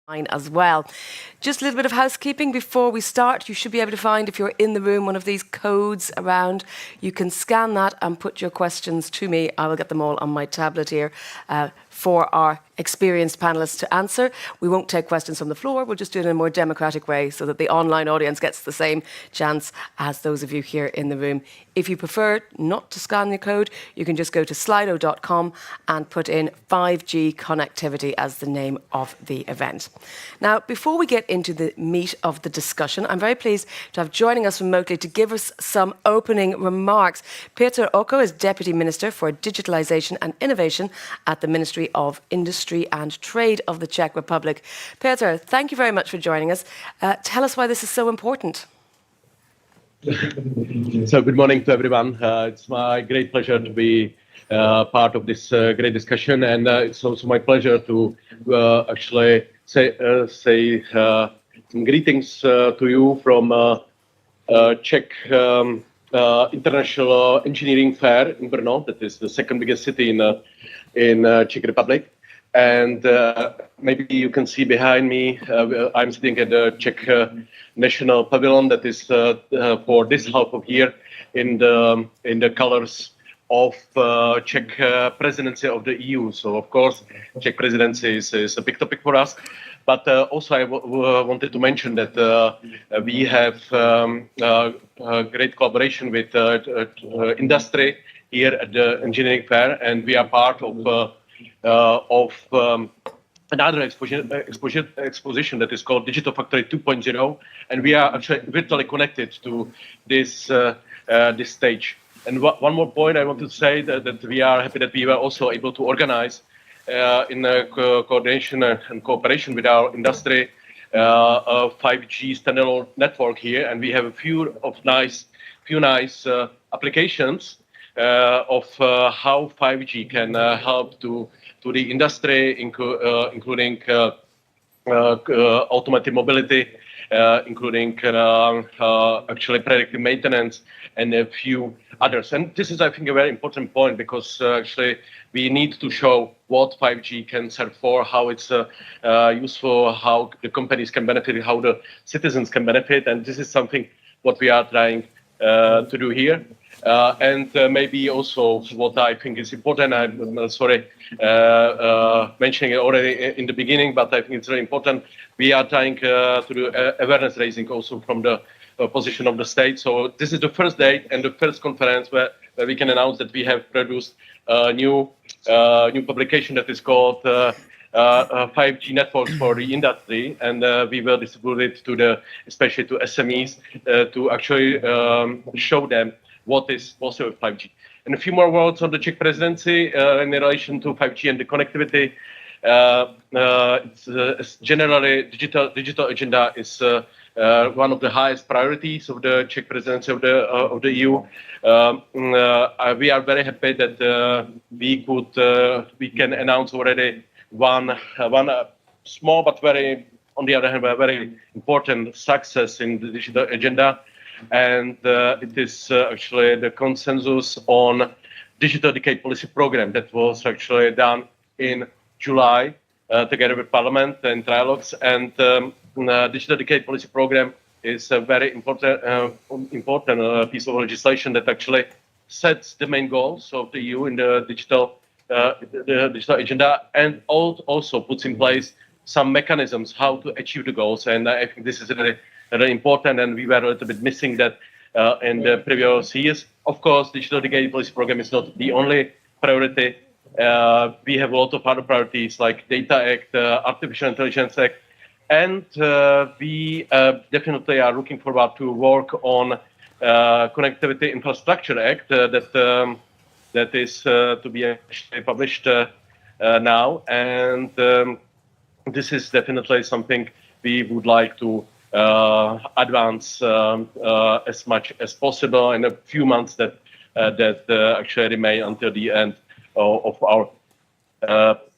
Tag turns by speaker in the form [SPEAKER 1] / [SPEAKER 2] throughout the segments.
[SPEAKER 1] as well. Just a little bit of housekeeping before we start. You should be able to find, if you're in the room, one of these codes around. You can scan that and put your questions to me. I will get them all on my tablet here for our experienced panellists to answer. We won't take questions from the floor. We'll just do it in a more democratic way so that the online audience gets the same chance as those of you here in the room. If you prefer not to scan your code, you can just go to slido.com and put in 5G connectivity as the name of the event. Now, before we get into the meat of the discussion, I'm very pleased to have joining us remotely to give us some opening remarks. Peter Oko is Deputy Minister for Digitalisation and Innovation at the Ministry of Industry and Trade of the Czech Republic. Peter, thank you very much for joining us. Tell us why this is so important.
[SPEAKER 2] So good morning to everyone. It's my great pleasure to be part of this great discussion, and it's also my pleasure to actually say some greetings to you from Czech International Engineering Fair in Brno. That is the second biggest city in Czech Republic. And maybe you can see behind me, I'm sitting at the Czech National Pavilion that is for this half of year in the colors of Czech presidency of the EU. So of course, Czech presidency is a big topic for us. But also I wanted to mention that we have great collaboration with industry here at the engineering fair, and we are part of another exposition that is called Digital Factory 2.0, and we are actually virtually connected to this stage. And one more point I want to say that we are happy that we were also able to organize in coordination and cooperation with our industry a 5G standalone network here, and we have a few nice applications of how 5G can help to the industry, including automated mobility, including actually predictive maintenance, and a few others. And this is, I think, a very important point, because actually we need to show what 5G can serve for, how it's useful, how the companies can benefit, how the citizens can benefit, and this is something what we are trying to do here. And maybe also what I think is important, I'm sorry mentioning it already in the beginning, but I think it's very important. We are trying to do awareness raising also from the position of the state. So this is the first date and the first conference where we can announce that we have produced a new publication that is called 5G networks for the industry, and we will distribute it especially to SMEs to actually show them what is possible with 5G. And a few more words on the Czech presidency in relation to 5G and the connectivity. It's generally, digital agenda is one of the highest priorities of the Czech presidency of the EU. We are very happy that we can announce already one small but very, on the other hand, very important success in the digital agenda. And it is actually the consensus on digital decade policy program that was actually done in July together with Parliament and trialogues. And digital decade policy program is a very important piece of legislation that actually sets the main goals of the EU in the digital agenda, and also puts in place some mechanisms how to achieve the goals. And I think this is really important, and we were a little bit missing that in the previous years. Of course, digital decade policy program is not the only priority. We have a lot of other priorities like Data Act, Artificial Intelligence Act, and we definitely are looking forward to work on Connectivity Infrastructure Act that is to be actually published now, and this is definitely something we would like to advance as much as possible in a few months that actually remain until the end of our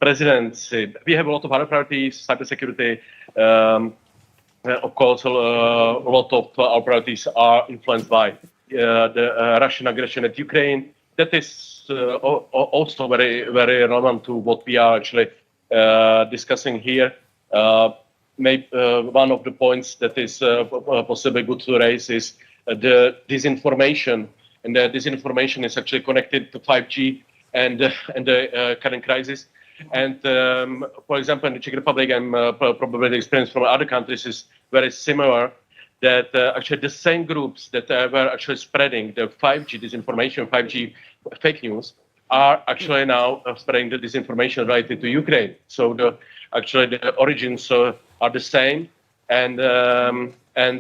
[SPEAKER 2] presidency. We have a lot of other priorities, cybersecurity. Of course, a lot of our priorities are influenced by the Russian aggression at Ukraine. That is also very, very relevant to what we are actually discussing here. one of the points that is possibly good to raise is the disinformation, and the disinformation is actually connected to 5G and the current crisis. And for example, in the Czech Republic, and probably the experience from other countries is very similar, that actually the same groups that were actually spreading the 5G disinformation, 5G fake news, are actually now spreading the disinformation related to Ukraine. So actually the origins are the same, and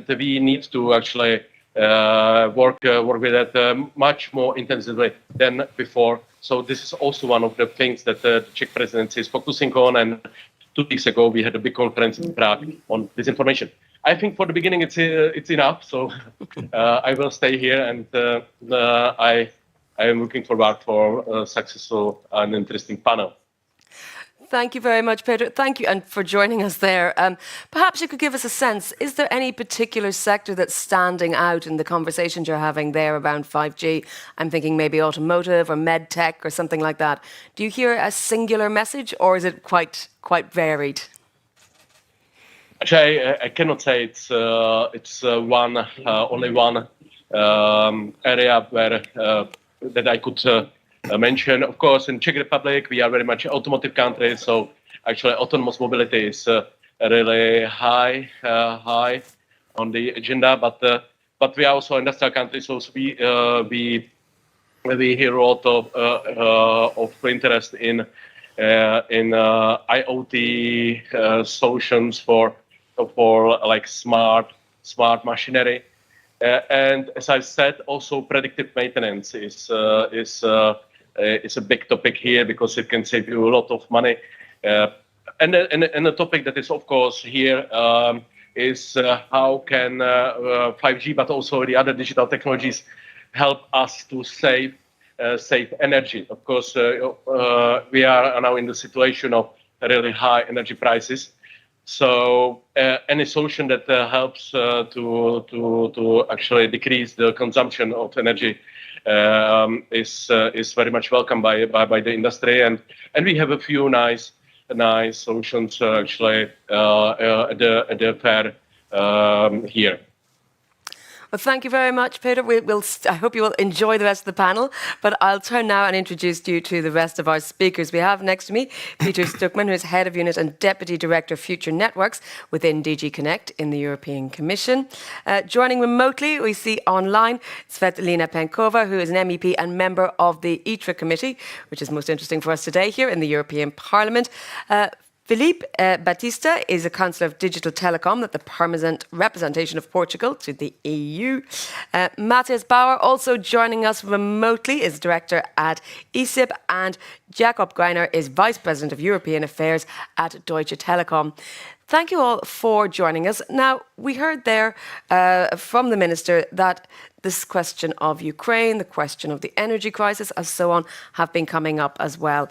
[SPEAKER 2] we need to actually work with that much more intensively than before. So this is also one of the things that the Czech presidency is focusing on. And 2 weeks ago we had a big conference in Prague on disinformation. I think for the beginning it's enough. So I will stay here, and I am looking forward for a successful and interesting panel.
[SPEAKER 1] Thank you very much, Peter. Thank you, and for joining us there. Perhaps you could give us a sense, is there any particular sector that's standing out in the conversations you're having there around 5G? I'm thinking maybe automotive or med tech or something like that. Do you hear a singular message, or is it quite varied?
[SPEAKER 2] Actually, I cannot say it's only one area where that I could mention. Of course, in Czech Republic, we are very much automotive country, so actually autonomous mobility is really high on the agenda. But we are also industrial country, so we hear a lot of interest in IoT solutions for like smart machinery. And as I said, also predictive maintenance is a big topic here, because it can save you a lot of money. And the topic that is, of course, here is how can 5G, but also the other digital technologies, help us to save energy. Of course, we are now in the situation of really high energy prices. So any solution that helps to actually decrease the consumption of energy is very much welcome by the industry, and we have a few nice solutions actually at the fair here.
[SPEAKER 1] Well, thank you very much, Peter. I hope you will enjoy the rest of the panel, but I'll turn now and introduce you to the rest of our speakers. We have next to me Peter Stuckmann, who is Head of Unit and Deputy Director of Future Networks within DG Connect in the European Commission. Joining remotely, we see online Svetlana Penkova, who is an MEP and member of the ITRE Committee, which is most interesting for us today here in the European Parliament. Filipe Batista is a Councillor of Digital Telecom at the permanent representation of Portugal to the EU. Matthias Bauer, also joining us remotely, is Director at ESIP, and Jakob Greiner is Vice President of European Affairs at Deutsche Telekom. Thank you all for joining us. Now, we heard there from the Minister that this question of Ukraine, the question of the energy crisis, and so on, have been coming up as well.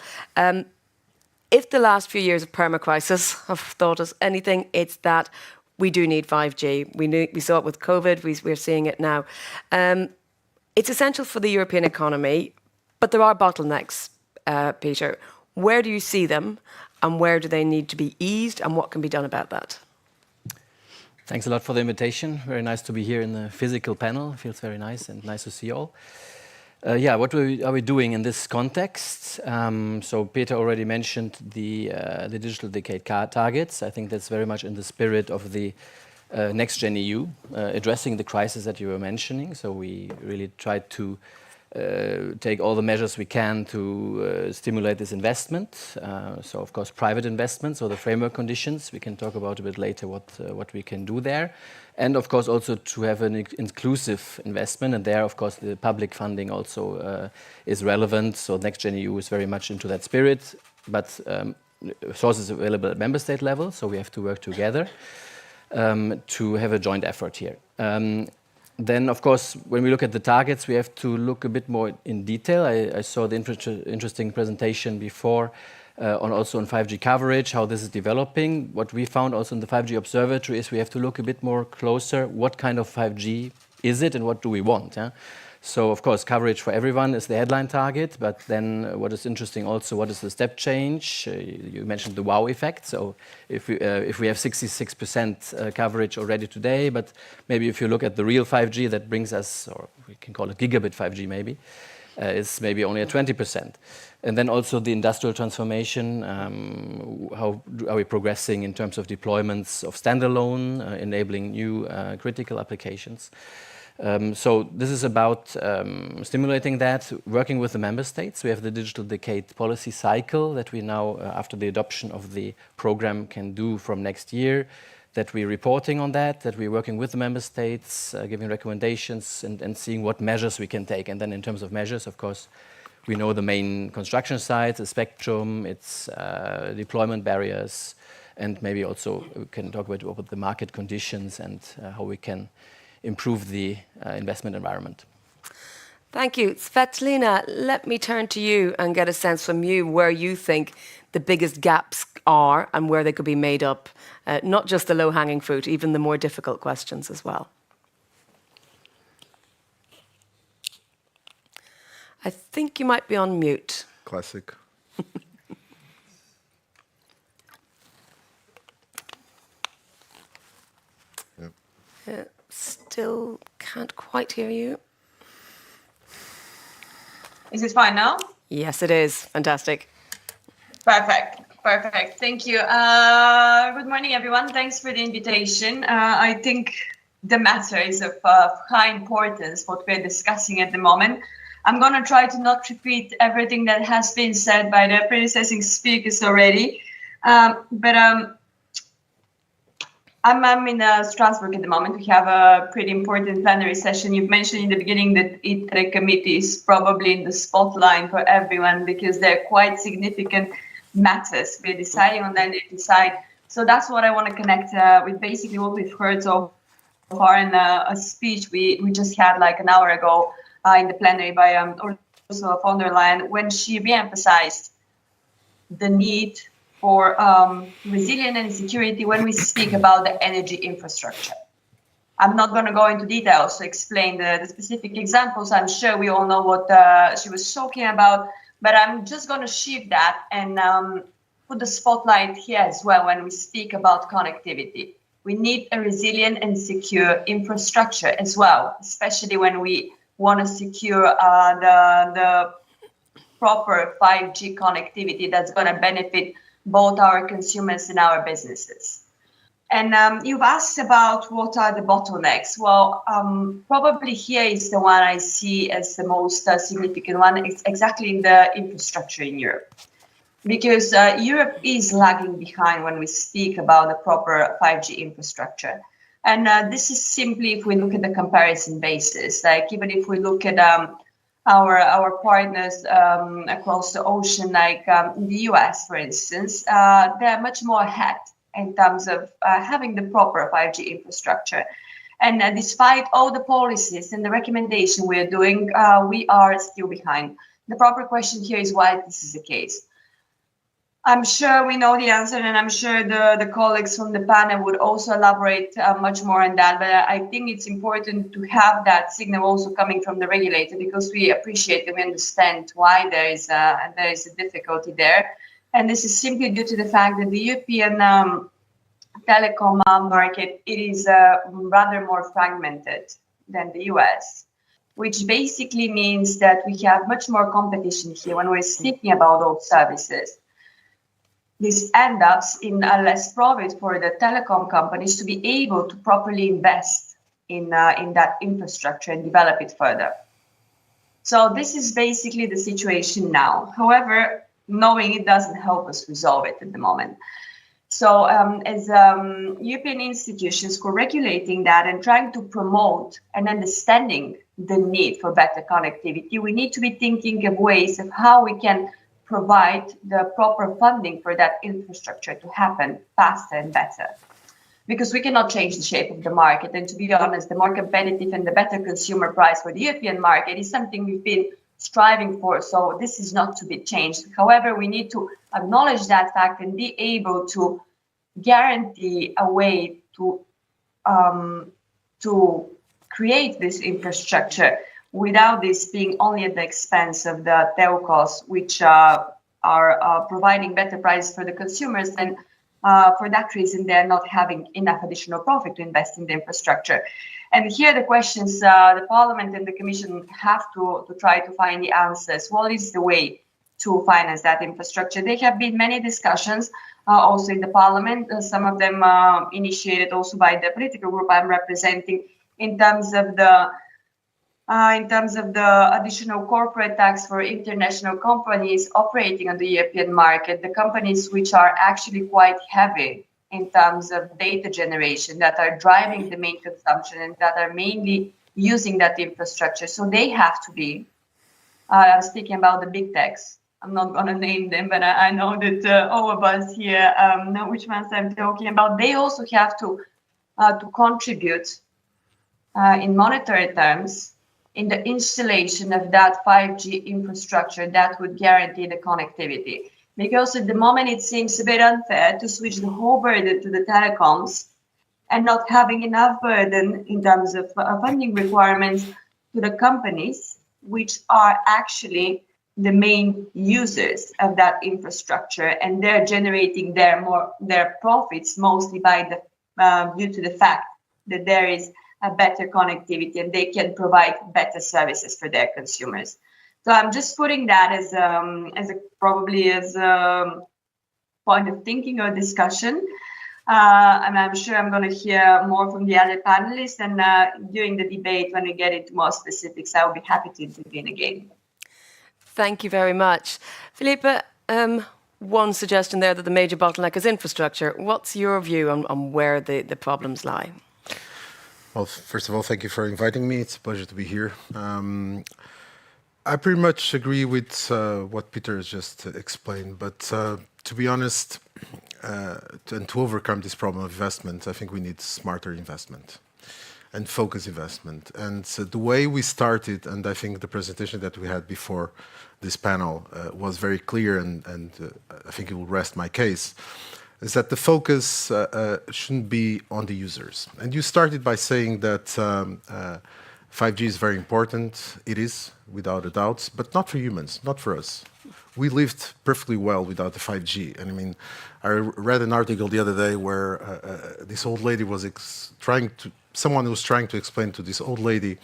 [SPEAKER 1] If the last few years of perma-crisis have taught us anything, it's that we do need 5G. We saw it with COVID, we're seeing it now. It's essential for the European economy, but there are bottlenecks, Peter. Where do you see them, and where do they need to be eased, and what can be done about that?
[SPEAKER 3] Thanks a lot for the invitation. Very nice to be here in the physical panel. It feels very nice, and nice to see you all. What are we doing in this context? So Peter already mentioned the digital decade targets. I think that's very much in the spirit of the Next Gen EU, addressing the crisis that you were mentioning. So we really tried to take all the measures we can to stimulate this investment. So of course private investment, so the framework conditions, we can talk about a bit later what we can do there. And of course also to have an inclusive investment, and there of course the public funding also is relevant. So Next Gen EU is very much into that spirit, but sources available at member state level, so we have to work together to have a joint effort here. Then, of course, when we look at the targets, we have to look a bit more in detail. I saw the interesting presentation before also on 5G coverage, how this is developing. What we found also in the 5G Observatory is we have to look a bit more closer. What kind of 5G is it, and what do we want? Yeah? So, of course, coverage for everyone is the headline target, but then what is interesting also, what is the step change? You mentioned the wow effect. So if we have 66% coverage already today, but maybe if you look at the real 5G, that brings us, or we can call it Gigabit 5G maybe, is maybe only at 20%. And then also the industrial transformation, how are we progressing in terms of deployments of standalone, enabling new critical applications? So this is about stimulating that, working with the member states. We have the digital decade policy cycle that we now, after the adoption of the program, can do from next year, that we're reporting on that we're working with the member states, giving recommendations and seeing what measures we can take. And then in terms of measures, of course, we know the main construction sites, the spectrum, its deployment barriers, and maybe also we can talk about the market conditions and how we can improve the investment environment.
[SPEAKER 1] Thank you. Svetlina, let me turn to you and get a sense from you where you think the biggest gaps are and where they could be made up, not just the low-hanging fruit, even the more difficult questions as well. I think you might be on mute.
[SPEAKER 4] Classic.
[SPEAKER 1] Yep. Still can't quite hear you.
[SPEAKER 5] Is it fine now?
[SPEAKER 1] Yes, it is. Fantastic.
[SPEAKER 5] Perfect. Thank you. Good morning, everyone. Thanks for the invitation. I think the matter is of high importance, what we're discussing at the moment. I'm going to try to not repeat everything that has been said by the predecessing speakers already. I'm in Strasbourg at the moment. We have a pretty important plenary session. You've mentioned in the beginning that ITRE committee is probably in the spotlight for everyone because they're quite significant matters. We're deciding on them, they decide. So that's what I want to connect with basically what we've heard so far in a speech we just had like an hour ago in the plenary by Ursula von der Leyen, when she re-emphasized the need for resilience and security when we speak about the energy infrastructure. I'm not going to go into details to explain the specific examples. I'm sure we all know what she was talking about, but I'm just going to shift that and put the spotlight here as well when we speak about connectivity. We need a resilient and secure infrastructure as well, especially when we want to secure the proper 5G connectivity that's going to benefit both our consumers and our businesses. And you've asked about what are the bottlenecks. Well, probably here is the one I see as the most significant one. It's exactly the infrastructure in Europe. Because Europe is lagging behind when we speak about the proper 5G infrastructure. And this is simply if we look at the comparison basis, like even if we look at our partners across the ocean, like in the US, for instance, they're much more ahead in terms of having the proper 5G infrastructure. And despite all the policies and the recommendation we're doing, we are still behind. The proper question here is why this is the case. I'm sure we know the answer, and I'm sure the colleagues from the panel would also elaborate much more on that. But I think it's important to have that signal also coming from the regulator, because we appreciate and we understand why there is a difficulty there. And this is simply due to the fact that the European telecom market, it is rather more fragmented than the US, which basically means that we have much more competition here when we're speaking about those services. This ends up in a less profit for the telecom companies to be able to properly invest in that infrastructure and develop it further. So this is basically the situation now. However, knowing it doesn't help us resolve it at the moment. So as European institutions who are regulating that and trying to promote and understanding the need for better connectivity, we need to be thinking of ways of how we can provide the proper funding for that infrastructure to happen faster and better. Because we cannot change the shape of the market. And to be honest, the more competitive and the better consumer price for the European market is something we've been striving for. So this is not to be changed. However, we need to acknowledge that fact and be able to guarantee a way to create this infrastructure without this being only at the expense of the telcos, which are providing better prices for the consumers, and for that reason, they're not having enough additional profit to invest in the infrastructure. And here the questions the Parliament and the Commission have to try to find the answers. What is the way to finance that infrastructure? There have been many discussions also in the Parliament, some of them initiated also by the political group I'm representing, in terms of the additional corporate tax for international companies operating on the European market, the companies which are actually quite heavy in terms of data generation, that are driving the main consumption and that are mainly using that infrastructure. So they have to be, I'm speaking about the big techs. I'm not going to name them, but I know that all of us here know which ones I'm talking about. They also have to contribute in monetary terms in the installation of that 5G infrastructure that would guarantee the connectivity. Because at the moment it seems a bit unfair to switch the whole burden to the telecoms and not having enough burden in terms of funding requirements to the companies, which are actually the main users of that infrastructure, and they're generating their profits mostly by the due to the fact that there is a better connectivity and they can provide better services for their consumers. So I'm just putting that as a point of thinking or discussion. And I'm sure I'm going to hear more from the other panelists. And during the debate, when we get into more specifics, I will be happy to intervene again.
[SPEAKER 1] Thank you very much. Filipa, one suggestion there that the major bottleneck is infrastructure. What's your view on where the problems lie?
[SPEAKER 4] Well, first of all, thank you for inviting me. It's a pleasure to be here. I pretty much agree with what Peter has just explained, but to be honest, to overcome this problem of investment, I think we need smarter investment and focused investment. And so the way we started, and I think the presentation that we had before this panel was very clear, and I think it will rest my case, is that the focus shouldn't be on the users. And you started by saying that 5G is very important. It is, without a doubt, but not for humans, not for us. We lived perfectly well without the 5G. And I mean, I read an article the other day where this old lady was someone was trying to explain to this old lady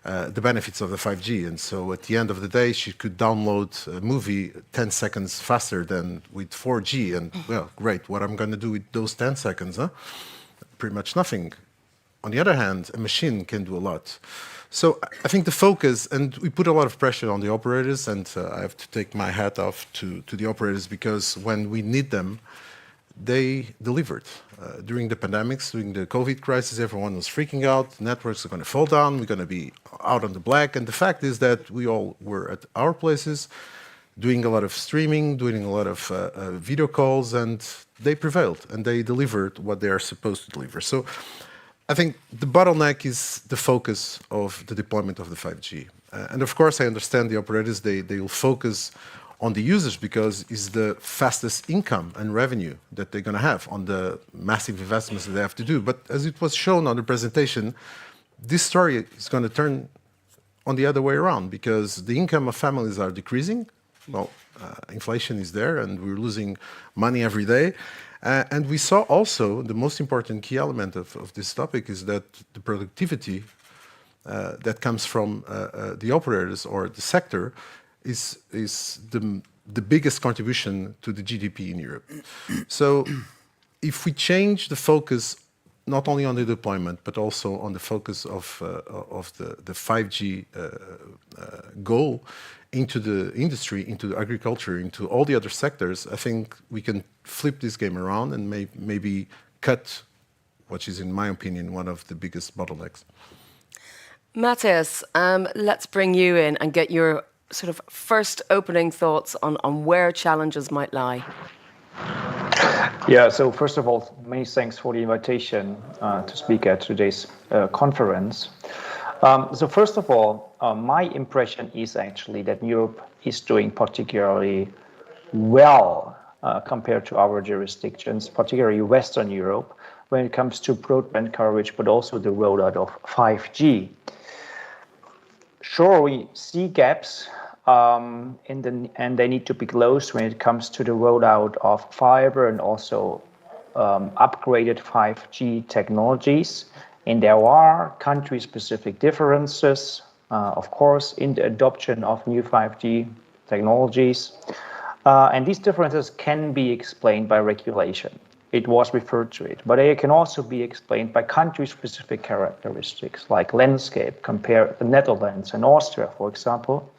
[SPEAKER 4] the benefits of the 5G. And so at the end of the day, she could download a movie 10 seconds faster than with 4G. And well, great, what I'm going to do with those 10 seconds? Huh? Pretty much nothing. On the other hand, a machine can do a lot. So I think the focus, and we put a lot of pressure on the operators, and I have to take my hat off to the operators, because when we need them, they delivered. During the pandemics, during the COVID crisis, everyone was freaking out. Networks are going to fall down. We're going to be out on the black. And the fact is that we all were at our places, doing a lot of streaming, doing a lot of video calls, and they prevailed, and they delivered what they are supposed to deliver. So I think the bottleneck is the focus of the deployment of the 5G. And of course, I understand the operators, they will focus on the users because it's the fastest income and revenue that they're going to have on the massive investments that they have to do. But as it was shown on the presentation, this story is going to turn on the other way around, because the income of families are decreasing. Well, inflation is there and we're losing money every day. And we saw also the most important key element of this topic is that the productivity that comes from the operators or the sector is the biggest contribution to the GDP in Europe. So if we change the focus not only on the deployment, but also on the focus of the 5G goal into the industry, into agriculture, into all the other sectors, I think we can flip this game around and maybe cut, which is, in my opinion, one of the biggest bottlenecks.
[SPEAKER 1] Matthias, let's bring you in and get your sort of first opening thoughts on where challenges might lie.
[SPEAKER 6] Yeah, so first of all, many thanks for the invitation to speak at today's conference. So first of all, my impression is actually that Europe is doing particularly well compared to our jurisdictions, particularly Western Europe, when it comes to broadband coverage, but also the rollout of 5G. Sure, we see gaps, and they need to be closed when it comes to the rollout of fiber and also upgraded 5G technologies. And there are country-specific differences, of course, in the adoption of new 5G technologies. And these differences can be explained by regulation. It was referred to it, but they can also be explained by country-specific characteristics, like landscape, compare the Netherlands and Austria, for example.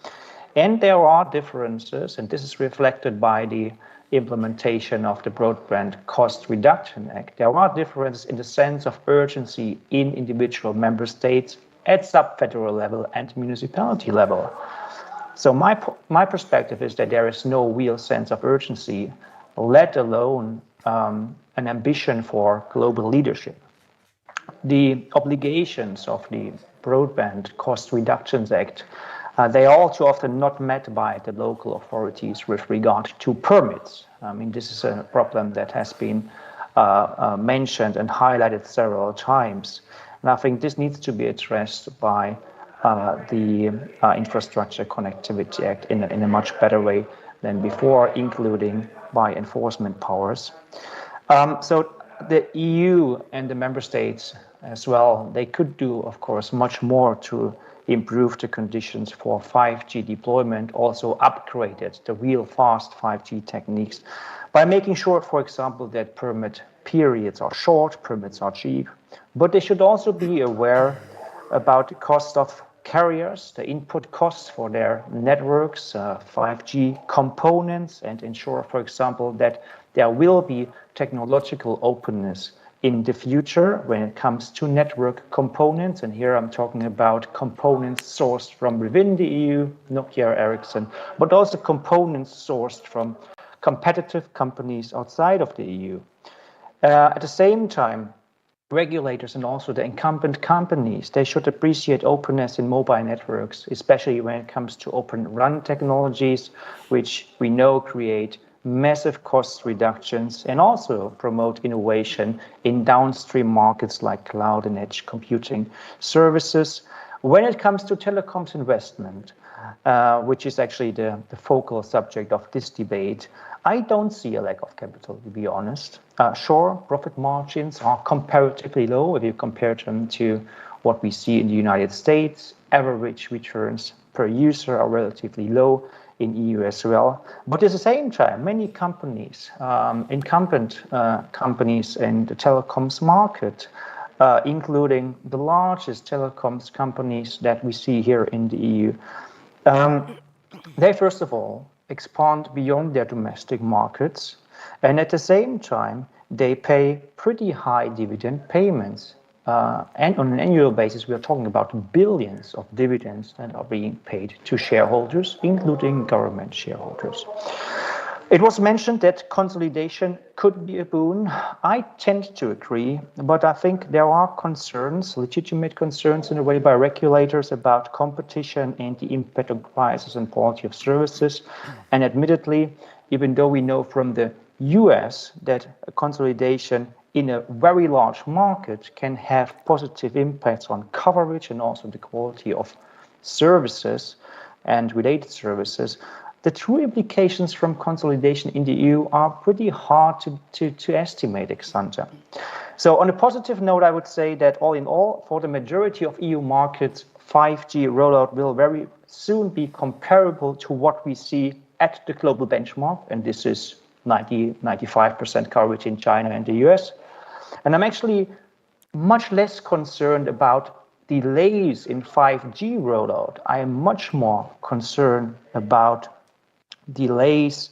[SPEAKER 6] And there are differences, and this is reflected by the implementation of the Broadband Cost Reduction Act. There are differences in the sense of urgency in individual member states at sub-federal level and municipality level. So my perspective is that there is no real sense of urgency, let alone an ambition for global leadership. The obligations of the Broadband Cost Reductions Act, they are all too often not met by the local authorities with regard to permits. I mean, this is a problem that has been mentioned and highlighted several times. And I think this needs to be addressed by the Infrastructure Connectivity Act in a much better way than before, including by enforcement powers. So the EU and the member states as well, they could do, of course, much more to improve the conditions for 5G deployment, also upgraded the real fast 5G techniques by making sure, for example, that permit periods are short, permits are cheap, but they should also be aware about the cost of carriers, the input costs for their networks, 5G components, and ensure, for example, that there will be technological openness in the future when it comes to network components. And here I'm talking about components sourced from within the EU, Nokia, Ericsson, but also components sourced from competitive companies outside of the EU. At the same time, regulators and also the incumbent companies, they should appreciate openness in mobile networks, especially when it comes to open RAN technologies, which we know create massive cost reductions and also promote innovation in downstream markets like cloud and edge computing services. When it comes to telecoms investment, which is actually the focal subject of this debate, I don't see a lack of capital, to be honest. Sure, profit margins are comparatively low if you compare them to what we see in the United States. Average returns per user are relatively low in EU as well. But at the same time, many companies, incumbent companies in the telecoms market, including the largest telecoms companies that we see here in the EU, they first of all expand beyond their domestic markets, and at the same time they pay pretty high dividend payments, and on an annual basis we are talking about billions of dividends that are being paid to shareholders, including government shareholders. It was mentioned that consolidation could be a boon. I tend to agree, but I think there are concerns, legitimate concerns in a way, by regulators about competition and the impact on prices and quality of services. And admittedly, even though we know from the US that consolidation in a very large market can have positive impacts on coverage and also the quality of services and related services, the true implications from consolidation in the EU are pretty hard to estimate ex ante. So on a positive note, I would say that all in all, for the majority of EU markets, 5G rollout will very soon be comparable to what we see at the global benchmark, and this is 95% coverage in China and the US. And I'm actually much less concerned about delays in 5G rollout. I am much more concerned about delays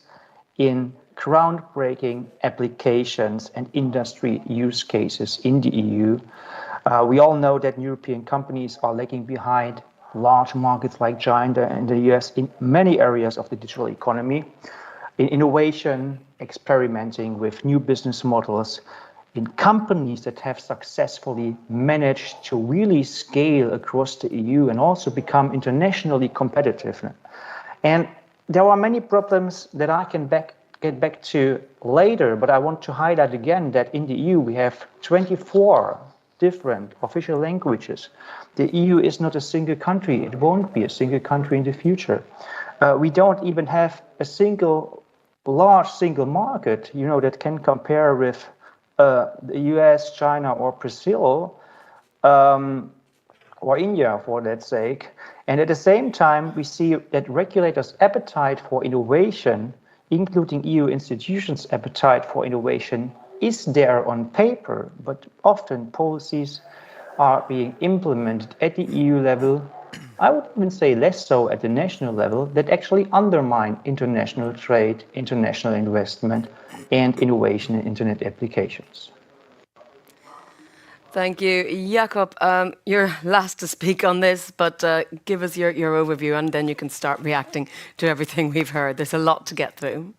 [SPEAKER 6] in groundbreaking applications and industry use cases in the EU. We all know that European companies are lagging behind large markets like China and the US in many areas of the digital economy, in innovation, experimenting with new business models, in companies that have successfully managed to really scale across the EU and also become internationally competitive. And there are many problems that I can get back to later, but I want to highlight again that in the EU we have 24 different official languages. The EU is not a single country. It won't be a single country in the future. We don't even have a large single market, that can compare with the US, China, or Brazil, or India, for that sake. And at the same time, we see that regulators' appetite for innovation, including EU institutions' appetite for innovation, is there on paper, but often policies are being implemented at the EU level, I would even say less so at the national level, that actually undermine international trade, international investment, and innovation in internet applications.
[SPEAKER 1] Thank you. Jakob, you're last to speak on this, but give us your overview and then you can start reacting to everything we've heard. There's a lot to get through.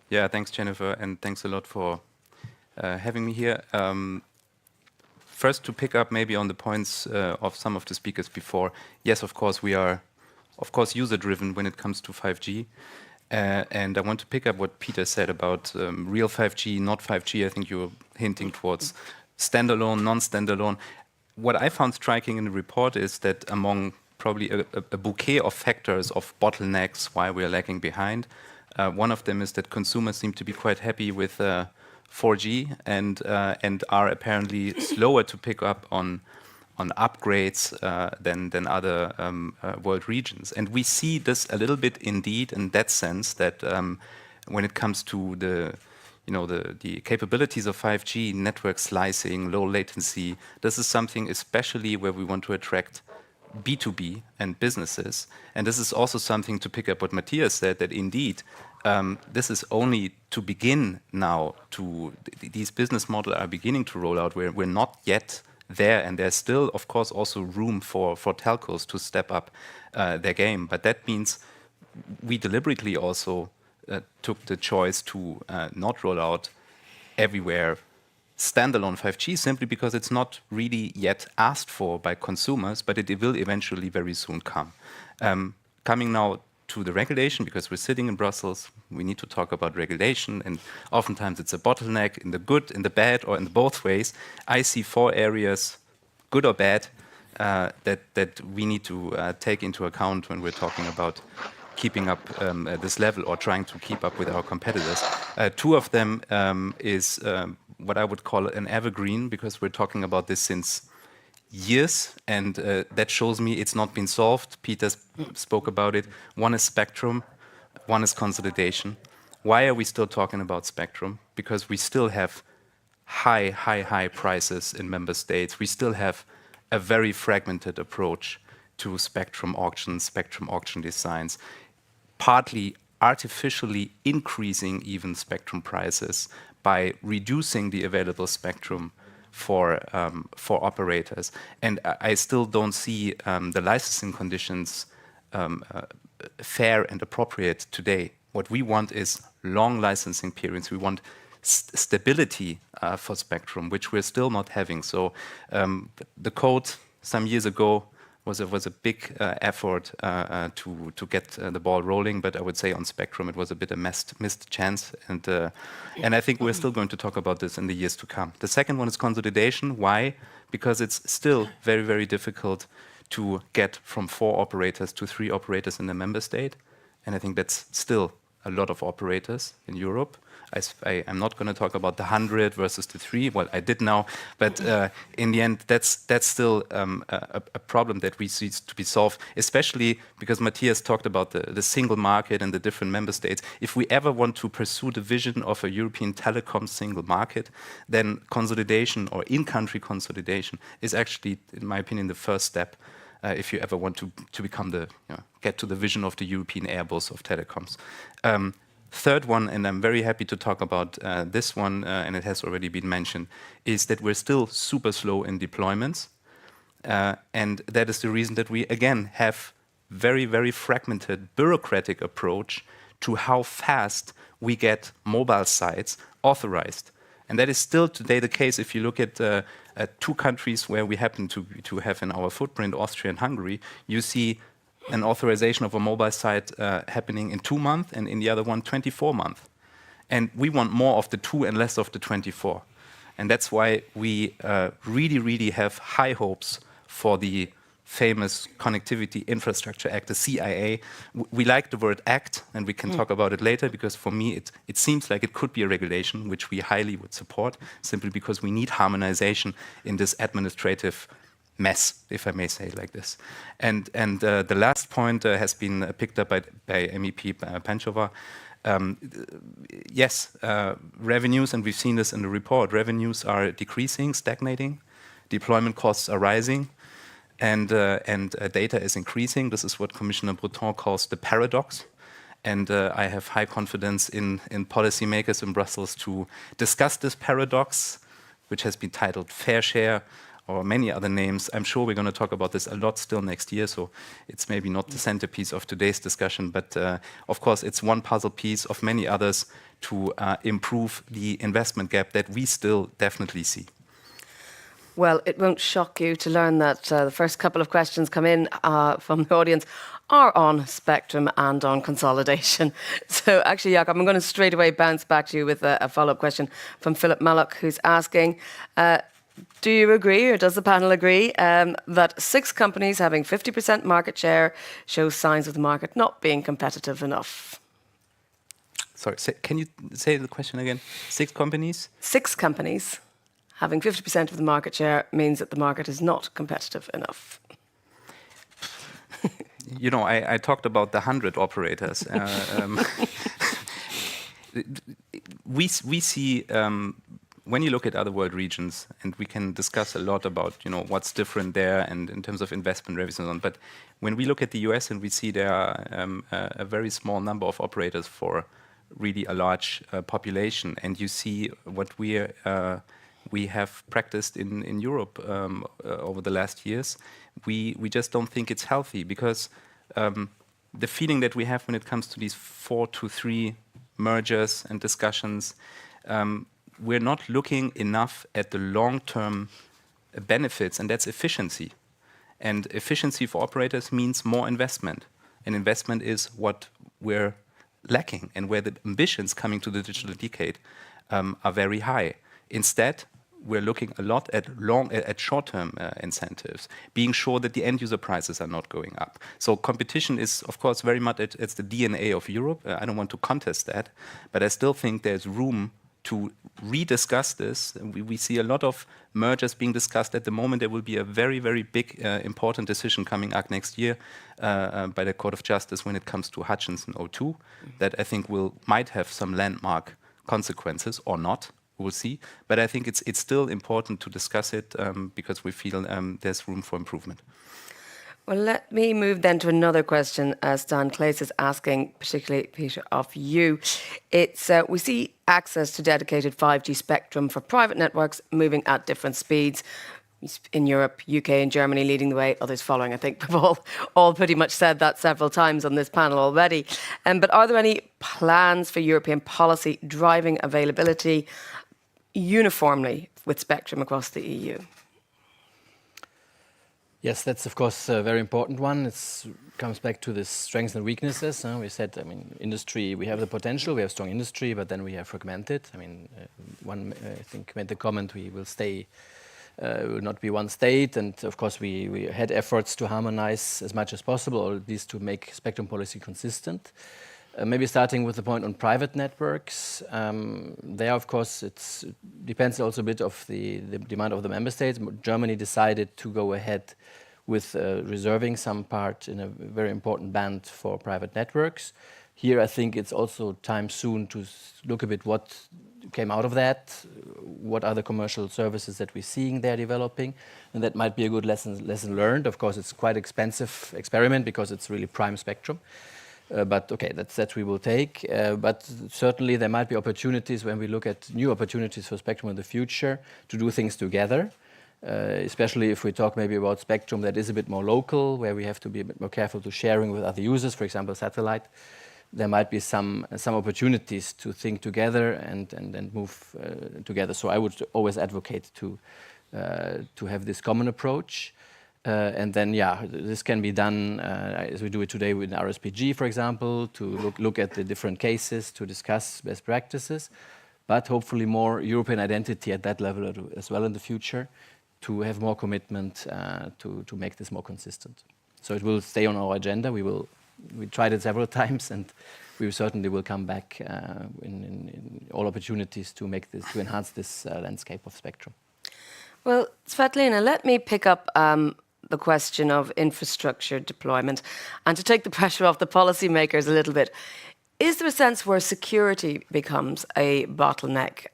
[SPEAKER 7] Yeah, thanks, Jennifer, and thanks a lot for having me here. First, to pick up maybe on the points of some of the speakers before. Yes, of course, we are, user-driven when it comes to 5G. And I want to pick up what Peter said about real 5G, not 5G. I think you were hinting towards standalone, non-standalone. What I found striking in the report is that among probably a bouquet of factors of bottlenecks, why we are lagging behind, one of them is that consumers seem to be quite happy with 4G and are apparently slower to pick up on upgrades than other world regions. And we see this a little bit indeed in that sense that when it comes to the capabilities of 5G, network slicing, low latency, this is something especially where we want to attract B2B and businesses. And this is also something to pick up what Matthias said, that indeed this is only to begin now. These business models are beginning to roll out. We're not yet there, and there's still, of course, also room for telcos to step up their game. But that means we deliberately also took the choice to not roll out everywhere standalone 5G, simply because it's not really yet asked for by consumers, but it will eventually very soon come. Coming now to the regulation, because we're sitting in Brussels, we need to talk about regulation, and oftentimes it's a bottleneck in the good, in the bad, or in both ways. I see 4 areas, good or bad, that we need to take into account when we're talking about keeping up this level or trying to keep up with our competitors. 2 of them is what I would call an evergreen, because we're talking about this since years, and that shows me it's not been solved. Peter spoke about it. One is spectrum, one is consolidation. Why are we still talking about spectrum? Because we still have high prices in member states. We still have a very fragmented approach to spectrum auction designs, partly artificially increasing even spectrum prices by reducing the available spectrum for operators. And I still don't see the licensing conditions fair and appropriate today. What we want is long licensing periods. We want stability for spectrum, which we're still not having. So the code some years ago was a big effort to get the ball rolling, but I would say on spectrum it was a bit a missed chance, and I think we're still going to talk about this in the years to come. The second one is consolidation. Why? Because it's still very, very difficult to get from 4 operators to 3 operators in a member state, and I think that's still a lot of operators in Europe. I'm not going to talk about the 100 versus the 3. Well, I did now, but in the end, that's still a problem that we see to be solved, especially because Matthias talked about the single market and the different member states. If we ever want to pursue the vision of a European telecom single market, then consolidation or in-country consolidation is actually, in my opinion, the first step if you ever want to become get to the vision of the European Airbus of telecoms. Third one, and I'm very happy to talk about this one, and it has already been mentioned, is that we're still super slow in deployments. And that is the reason that we, again, have very, very fragmented bureaucratic approach to how fast we get mobile sites authorized. And that is still today the case. If you look at 2 countries where we happen to have in our footprint, Austria and Hungary, you see an authorization of a mobile site happening in 2 months, and in the other one, 24 months. And we want more of the 2 and less of the 24. And that's why we really, really have high hopes for the famous Connectivity Infrastructure Act, the CIA. We like the word act, and we can talk about it later, because for me it seems like it could be a regulation, which we highly would support, simply because we need harmonization in this administrative mess, if I may say it like this. And the last point has been picked up by MEP Panchova. Yes, revenues, and we've seen this in the report, revenues are decreasing, stagnating, deployment costs are rising, and data is increasing. This is what Commissioner Breton calls the paradox. And I have high confidence in policymakers in Brussels to discuss this paradox, which has been titled fair share, or many other names. I'm sure we're going to talk about this a lot still next year, so it's maybe not the centerpiece of today's discussion, but of course it's one puzzle piece of many others to improve the investment gap that we still definitely see.
[SPEAKER 1] Well, it won't shock you to learn that the first couple of questions come in from the audience are on spectrum and on consolidation. So actually, Jakob, I'm going to straight away bounce back to you with a follow-up question from Philip Mallock, who's asking, do you agree, or does the panel agree, that 6 companies having 50% market share shows signs of the market not being competitive enough?
[SPEAKER 7] Sorry, can you say the question again? 6 companies?
[SPEAKER 1] 6 companies having 50% of the market share means that the market is not competitive enough.
[SPEAKER 7] You know, I talked about the 100 operators. We see, when you look at other world regions, and we can discuss a lot about, you know, what's different there and in terms of investment revenues and so on, but when we look at the US and we see there are a very small number of operators for really a large population, and you see what we have practiced in Europe over the last years, we just don't think it's healthy, because the feeling that we have when it comes to these 4 to 3 mergers and discussions, we're not looking enough at the long-term benefits, and that's efficiency. And efficiency for operators means more investment. And investment is what we're lacking, and where the ambitions coming to the digital decade are very high. Instead, we're looking a lot at short-term incentives, being sure that the end-user prices are not going up. So competition is, of course, very much it's the DNA of Europe. I don't want to contest that, but I still think there's room to rediscuss this. We see a lot of mergers being discussed at the moment. There will be a very, very big, important decision coming up next year by the Court of Justice when it comes to Hutchinson O2, that I think might have some landmark consequences or not. We'll see. But I think it's still important to discuss it because we feel there's room for improvement.
[SPEAKER 1] Well, let me move then to another question Stan Claes is asking, particularly, Peter, of you. It's we see access to dedicated 5G spectrum for private networks moving at different speeds. In Europe, UK and Germany leading the way, others following. I think we've all pretty much said that several times on this panel already. But are there any plans for European policy driving availability uniformly with spectrum across the EU?
[SPEAKER 3] Yes, that's of course a very important one. It comes back to the strengths and weaknesses. We said, I mean, industry, we have the potential, we have strong industry, but then we have fragmented. I mean, one, I think, made the comment we will stay, will not be one state. And of course, we had efforts to harmonize as much as possible, or at least to make spectrum policy consistent. Maybe starting with the point on private networks. There, of course, it depends also a bit of the demand of the member states. Germany decided to go ahead with reserving some part in a very important band for private networks. Here, I think it's also time soon to look a bit what came out of that, what are the commercial services that we're seeing there developing, and that might be a good lesson learned. Of course, it's quite expensive experiment because it's really prime spectrum. But okay, that we will take. But certainly there might be opportunities when we look at new opportunities for spectrum in the future to do things together, especially if we talk maybe about spectrum that is a bit more local, where we have to be a bit more careful to sharing with other users, for example, satellite. There might be some opportunities to think together and move together. So I would always advocate to have this common approach. And then, yeah, this can be done as we do it today with RSPG, for example, to look at the different cases, to discuss best practices. but hopefully more European identity at that level as well in the future, to have more commitment to make this more consistent. So it will stay on our agenda. We tried it several times, and we certainly will come back in all opportunities to enhance this landscape of spectrum.
[SPEAKER 1] Well, Svetlana, let me pick up the question of infrastructure deployment, and to take the pressure off the policymakers a little bit. Is there a sense where security becomes a bottleneck?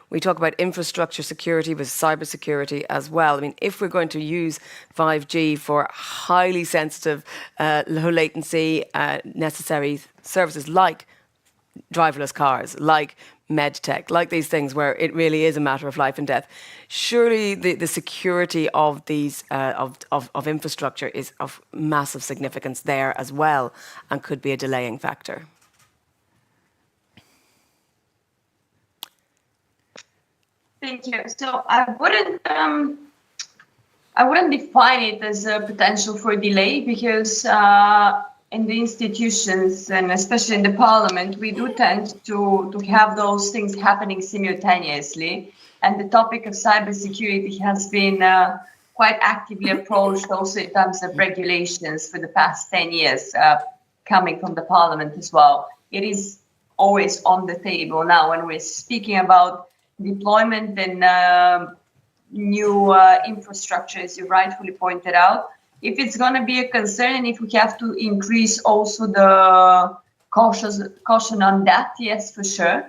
[SPEAKER 1] We talk about infrastructure security with cybersecurity as well. I mean, if we're going to use 5G for highly sensitive, low latency, necessary services like driverless cars, like medtech, like these things where it really is a matter of life and death, surely the security of these of infrastructure is of massive significance there as well, and could be a delaying factor.
[SPEAKER 5] Thank you. So I wouldn't define it as a potential for delay, because in the institutions, and especially in the parliament, we do tend to have those things happening simultaneously. And the topic of cybersecurity has been quite actively approached also in terms of regulations for the past 10 years, coming from the parliament as well. It is always on the table now when we're speaking about deployment and new infrastructure, as you rightfully pointed out. If it's going to be a concern, and if we have to increase also the caution on that, yes, for sure.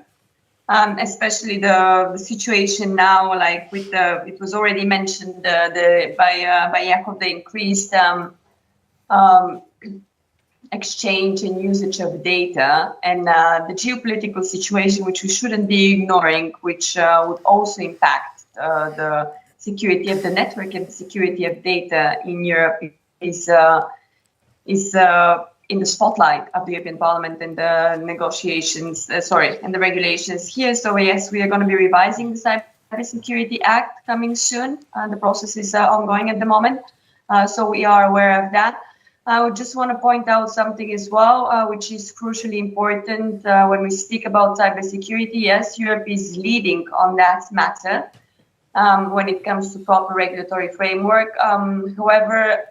[SPEAKER 5] Especially the situation now, like with it was already mentioned by Jakub, the increased exchange and usage of data, and the geopolitical situation, which we shouldn't be ignoring, which would also impact the security of the network and the security of data in Europe, is in the spotlight of the European Parliament and the negotiations, and the regulations here. So yes, we are going to be revising the Cybersecurity Act coming soon. The process is ongoing at the moment, so we are aware of that. I would just want to point out something as well, which is crucially important when we speak about cybersecurity. Yes, Europe is leading on that matter when it comes to proper regulatory framework. However,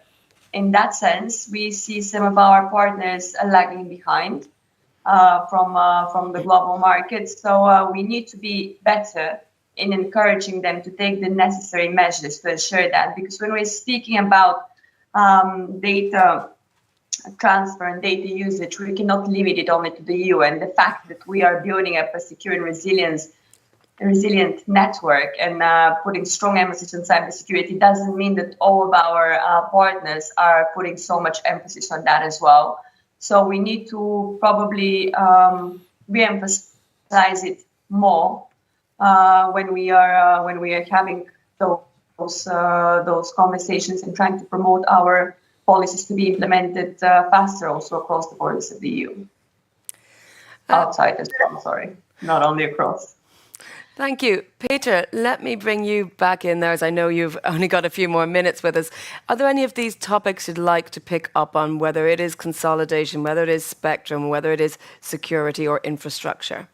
[SPEAKER 5] in that sense, we see some of our partners lagging behind from the global market. So we need to be better in encouraging them to take the necessary measures to ensure that. Because when we're speaking about data transfer and data usage, we cannot limit it only to the EU. And the fact that we are building up a secure and resilient network and putting strong emphasis on cybersecurity doesn't mean that all of our partners are putting so much emphasis on that as well. So we need to probably re-emphasize it more when we are having those conversations and trying to promote our policies to be implemented faster also across the borders of the EU. Outside as well, sorry, not only across.
[SPEAKER 1] Thank you. Peter, let me bring you back in there, as I know you've only got a few more minutes with us. Are there any of these topics you'd like to pick up on, whether it is consolidation, whether it is spectrum, whether it is security or infrastructure?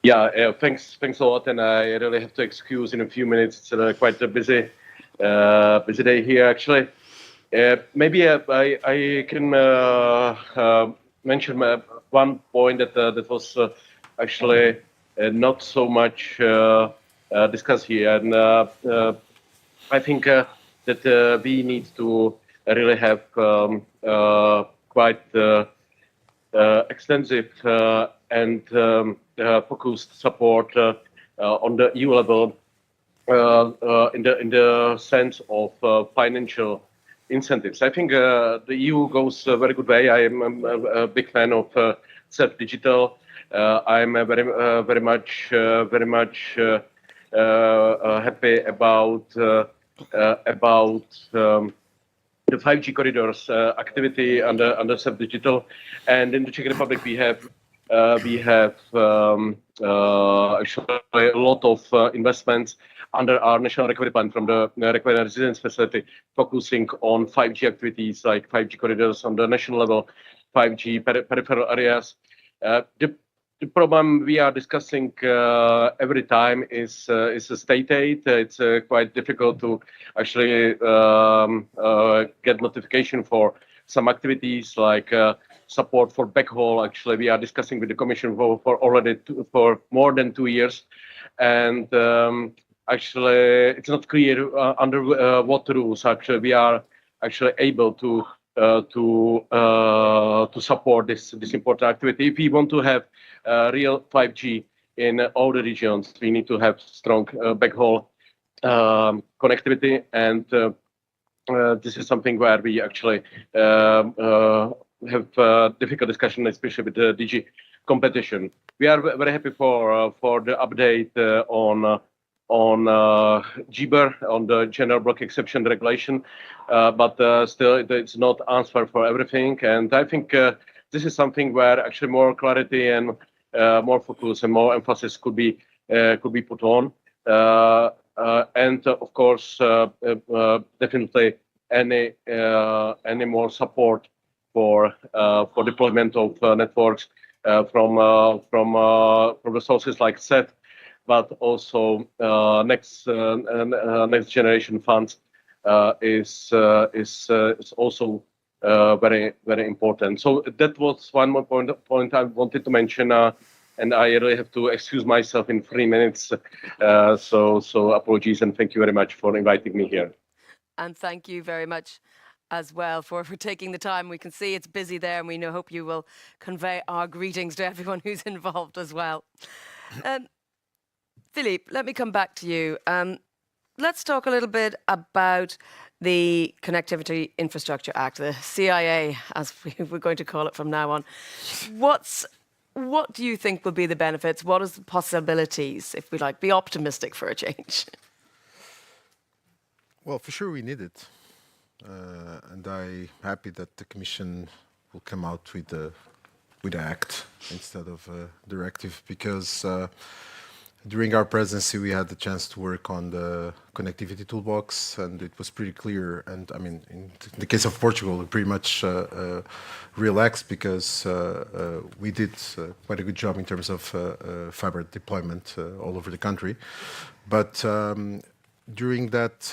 [SPEAKER 2] Yeah, thanks a lot. And I really have to excuse in a few minutes. It's quite a busy day here, actually. Maybe I can mention one point that was actually not so much discussed here. And I think that we need to really have quite extensive and focused support on the EU level in the sense of financial incentives. I think the EU goes a very good way. I am a big fan of self-digital. I'm very much happy about the 5G corridors activity under self-digital. And in the Czech Republic, we have actually a lot of investments under our national recovery plan from the Recovery and Resilience Facility, focusing on 5G activities like 5G corridors on the national level, 5G peripheral areas. The the problem we are discussing every time is a state aid. It's quite difficult to actually get notification for some activities like support for backhaul. Actually, we are discussing with the Commission for more than 2 years, and actually, it's not clear under what rules actually we are actually able to support this important activity. If we want to have real 5G in all the regions, we need to have strong backhaul connectivity, and this is something where we actually have difficult discussion, especially with the DG competition. We are very happy for the update on GBER, on the general block exception regulation, but still it's not answer for everything. And I think this is something where actually more clarity and more focus and more emphasis could be put on. And of course, definitely any more support for deployment of networks from the sources like CEF, but also next generation funds is also very apportant. So that was one more point I wanted to mention, and I really have to excuse myself in 3 minutes. So apologies and thank you very much for inviting me here.
[SPEAKER 1] And thank you very much as well for taking the time. We can see it's busy there, and we hope you will convey our greetings to everyone who's involved as well. Philippe, let me come back to you. Let's talk a little bit about the Connectivity Infrastructure Act, the CIA, as we're going to call it from now on. What do you think will be the benefits? What are the possibilities, if we like, be optimistic for a change?
[SPEAKER 4] Well, for sure we need it. And I'm happy that the Commission will come out with the act instead of a directive, because during our presidency we had the chance to work on the connectivity toolbox, and it was pretty clear. And I mean, in the case of Portugal, we pretty much relaxed, because we did quite a good job in terms of fiber deployment all over the country. But during that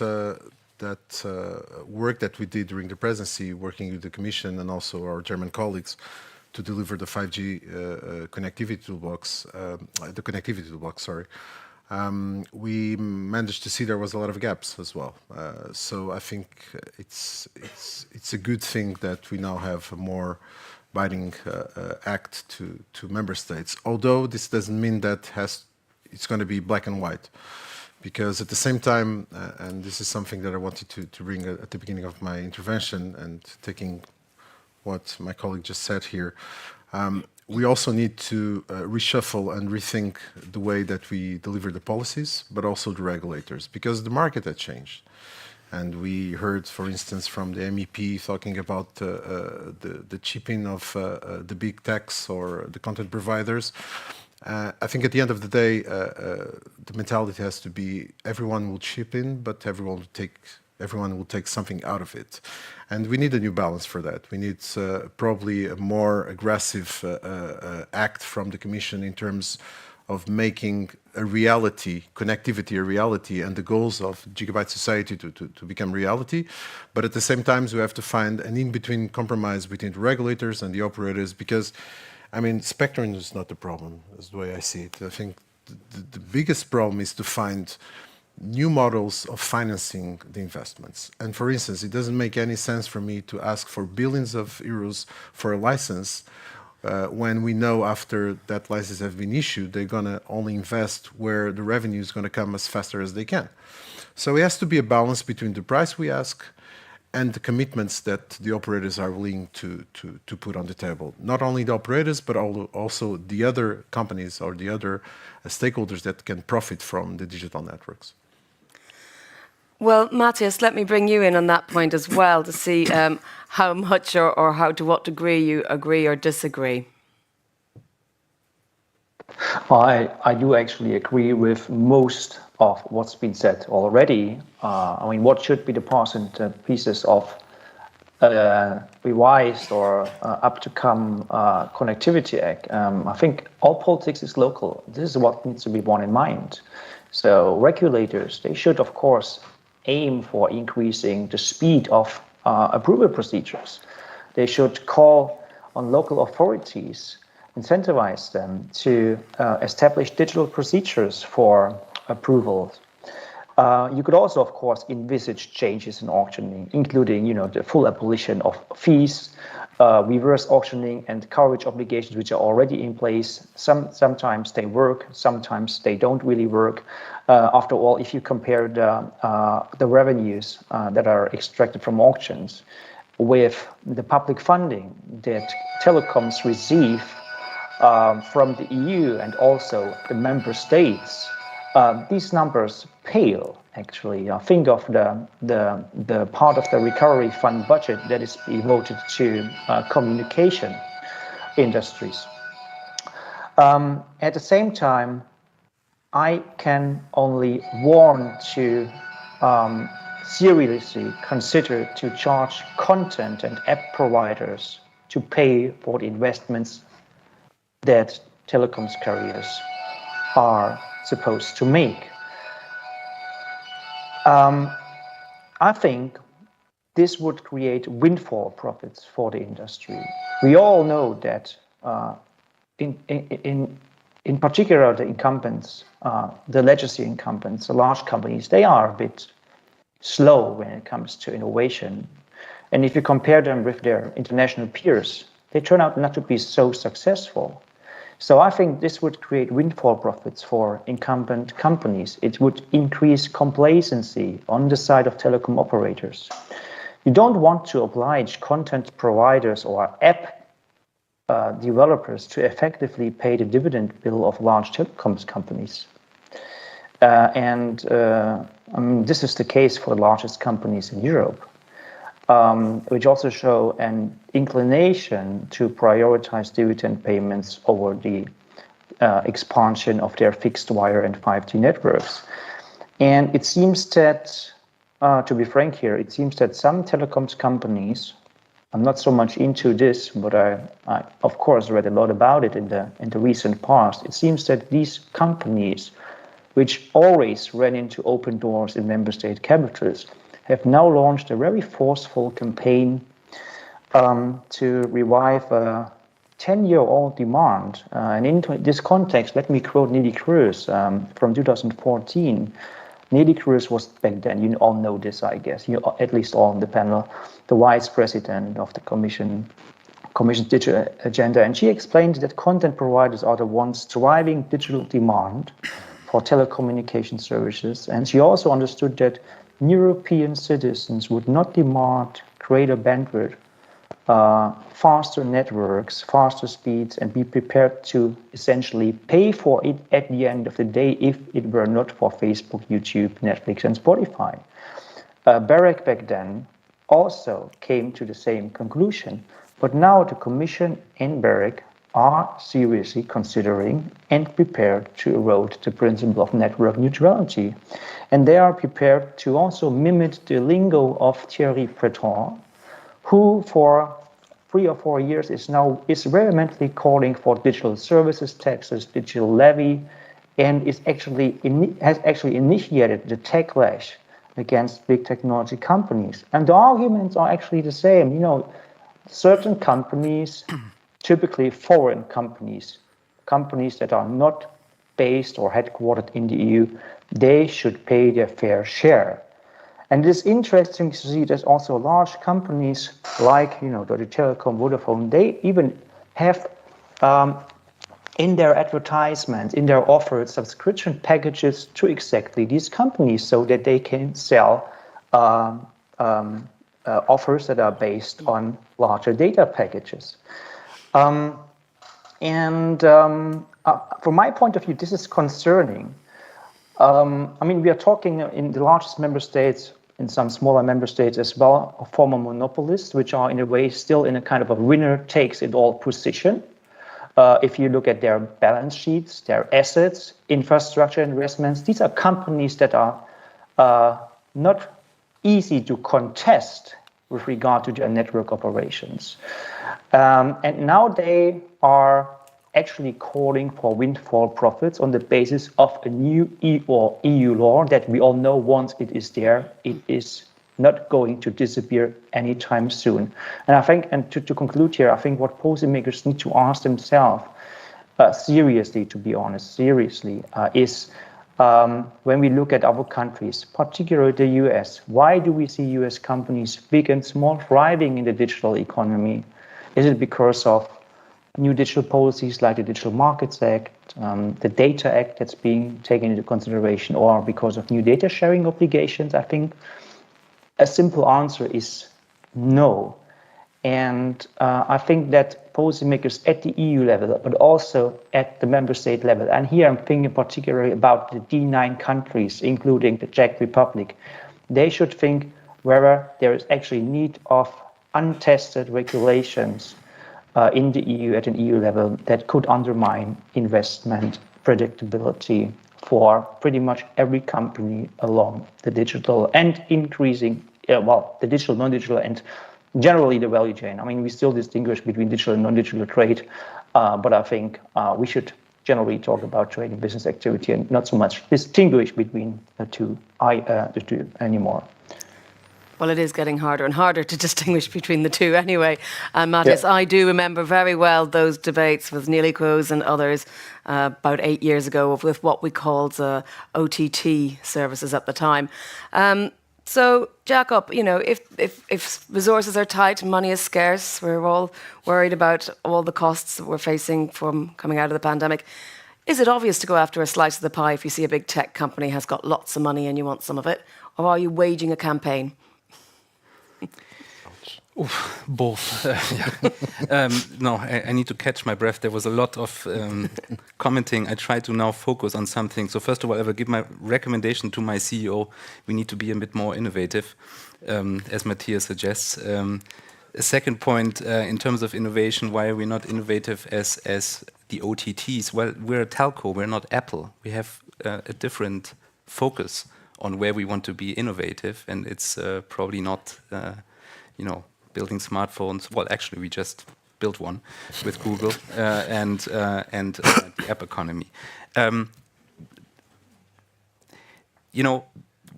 [SPEAKER 4] work that we did during the presidency, working with the Commission and also our German colleagues to deliver the 5G connectivity toolbox, we managed to see there was a lot of gaps as well. So I think it's a good thing that we now have a more binding act to member states. Although this doesn't mean that it's going to be black and white. Because at the same time, and this is something that I wanted to bring at the beginning of my intervention, and taking what my colleague just said here, we also need to reshuffle and rethink the way that we deliver the policies, but also the regulators, because the market has changed. And we heard, for instance, from the MEP talking about the chipping of the big techs or the content providers. I think at the end of the day, the mentality has to be everyone will chip in, but everyone will take something out of it. And we need a new balance for that. We need probably a more aggressive act from the Commission in terms of making a reality, connectivity a reality, and the goals of Gigabit society to become reality. But at the same time, we have to find an in-between compromise between the regulators and the operators, because I mean, spectrum is not the problem, is the way I see it. I think the biggest problem is to find new models of financing the investments. And for instance, it doesn't make any sense for me to ask for billions of euros for a license when we know after that license has been issued, they're going to only invest where the revenue is going to come as faster as they can. So it has to be a balance between the price we ask and the commitments that the operators are willing to put on the table. Not only the operators, but also the other companies or the other stakeholders that can profit from the digital networks.
[SPEAKER 1] Well, Matthias, let me bring you in on that point as well to see how much or to what degree you agree or disagree.
[SPEAKER 6] I do actually agree with most of what's been said already. I mean, what should be the parts and pieces of revised or up to come Connectivity Act, I think all politics is local. This is what needs to be borne in mind. So regulators, they should, of course, aim for increasing the speed of approval procedures. They should call on local authorities, incentivize them to establish digital procedures for approvals. You could also, of course, envisage changes in auctioning, including, the full abolition of fees, reverse auctioning, and coverage obligations, which are already in place. Sometimes they work, sometimes they don't really work. After all, if you compare the revenues that are extracted from auctions with the public funding that telecoms receive from the EU and also the member states, these numbers pale, actually. Think of the part of the recovery fund budget that is devoted to communication industries. At the same time, I can only warn to seriously consider to charge content and app providers to pay for the investments that telecoms carriers are supposed to make. I think this would create windfall profits for the industry. We all know that in particular the incumbents, the legacy incumbents, the large companies, they are a bit slow when it comes to innovation. And if you compare them with their international peers, they turn out not to be so successful. So I think this would create windfall profits for incumbent companies. It would increase complacency on the side of telecom operators. You don't want to oblige content providers or app developers to effectively pay the dividend bill of large telecoms companies. This is the case for the largest companies in Europe, which also show an inclination to prioritize dividend payments over the expansion of their fixed wire and 5G networks. And it seems that, to be frank here, it seems that some telecoms companies, I'm not so much into this, but I of course read a lot about it in the recent past. It seems that these companies, which always ran into open doors in member state capitals, have now launched a very forceful campaign to revive a 10-year-old demand. And in this context, let me quote Neelie Kroes from 2014. Neelie Kroes was back then, you all know this, I guess, you at least all on the panel, the vice president of the Commission's digital agenda. And she explained that content providers are the ones driving digital demand for telecommunication services. And she also understood that European citizens would not demand greater bandwidth, faster networks, faster speeds, and be prepared to essentially pay for it at the end of the day if it were not for Facebook, YouTube, Netflix, and Spotify. BEREC back then also came to the same conclusion, but now the Commission and BEREC are seriously considering and prepared to erode the principle of network neutrality. And they are prepared to also mimic the lingo of Thierry Breton, who for 3 or 4 years is vehemently calling for digital services taxes, digital levy, and has actually initiated the techlash against big technology companies. And the arguments are actually the same. Certain companies, typically foreign companies that are not based or headquartered in the EU, they should pay their fair share. And it is interesting to see that also large companies like, Deutsche Telekom, Vodafone, they even have in their advertisement, in their offered subscription packages to exactly these companies so that they can sell offers that are based on larger data packages. From my point of view, this is concerning. We are talking in the largest member states, in some smaller member states as well, of former monopolists, which are in a way still in a kind of a winner-takes-it-all position. If you look at their balance sheets, their assets, infrastructure investments, these are companies that are not easy to contest with regard to their network operations. And now they are actually calling for windfall profits on the basis of a new EU law that we all know once it is there, it is not going to disappear anytime soon. And I think, and to conclude here, I think what policymakers need to ask themselves seriously, to be honest, seriously, is when we look at other countries, particularly the US, why do we see US companies, big and small, thriving in the digital economy? Is it because of new digital policies like the Digital Markets Act, the Data Act that's being taken into consideration, or because of new data sharing obligations? I think a simple answer is no. And I think that policymakers at the EU level, but also at the member state level, and here I'm thinking particularly about the D9 countries, including the Czech Republic, they should think whether there is actually need of untested regulations in the EU at an EU level that could undermine investment predictability for pretty much every company along the digital and increasing, the digital, non-digital, and generally the value chain. I mean, we still distinguish between digital and non-digital trade, but I think we should generally talk about trade and business activity and not so much distinguish between the two anymore.
[SPEAKER 1] Well, it is getting harder and harder to distinguish between the two anyway. Matthias, I do remember very well those debates with Neelie Kroes and others about 8 years ago with what we called OTT services at the time. So, Jakob, you know, if resources are tight and money is scarce, we're all worried about all the costs that we're facing from coming out of the pandemic. Is it obvious to go after a slice of the pie if you see a big tech company has got lots of money and you want some of it? Or are you waging a campaign?
[SPEAKER 7] Both. No, I need to catch my breath. There was a lot of commenting. I try to now focus on something. So first of all, I will give my recommendation to my CEO. We need to be a bit more innovative, as Matthias suggests. A second point, in terms of innovation, why are we not innovative as the OTTs? Well, we're a telco, we're not Apple. We have a different focus on where we want to be innovative, and it's probably not, building smartphones. Well, actually, we just built one with Google and the app economy.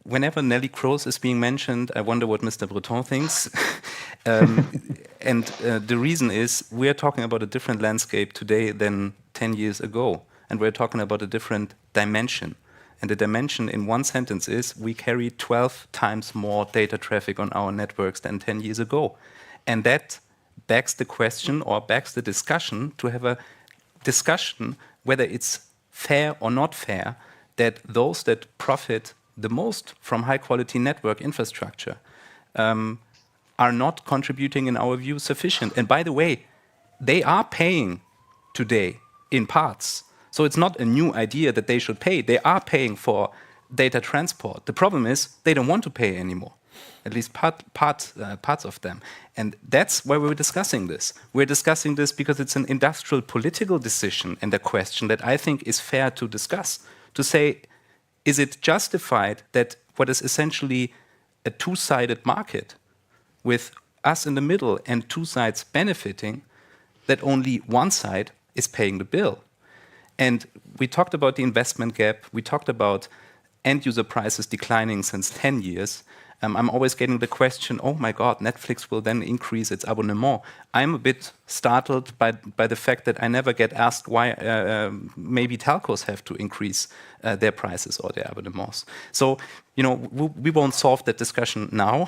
[SPEAKER 7] Whenever Neelie Kroes is being mentioned, I wonder what Mr. Breton thinks. And the reason is we're talking about a different landscape today than 10 years ago, and we're talking about a different dimension. And the dimension in one sentence is we carry 12 times more data traffic on our networks than 10 years ago. And that begs the question or begs the discussion to have a discussion whether it's fair or not fair that those that profit the most from high quality network infrastructure are not contributing, in our view, sufficient. And by the way, they are paying today in parts. So it's not a new idea that they should pay. They are paying for data transport. The problem is they don't want to pay anymore, at least parts of them. And that's why we're discussing this. We're discussing this because it's an industrial political decision and a question that I think is fair to discuss. To say, is it justified that what is essentially a two-sided market with us in the middle and two sides benefiting, that only one side is paying the bill? And we talked about the investment gap. We talked about end-user prices declining since 10 years. I'm always getting the question, oh my God, Netflix will then increase its abonnement. I'm a bit startled by the fact that I never get asked why maybe telcos have to increase their prices or their abonnements. So, we won't solve that discussion now.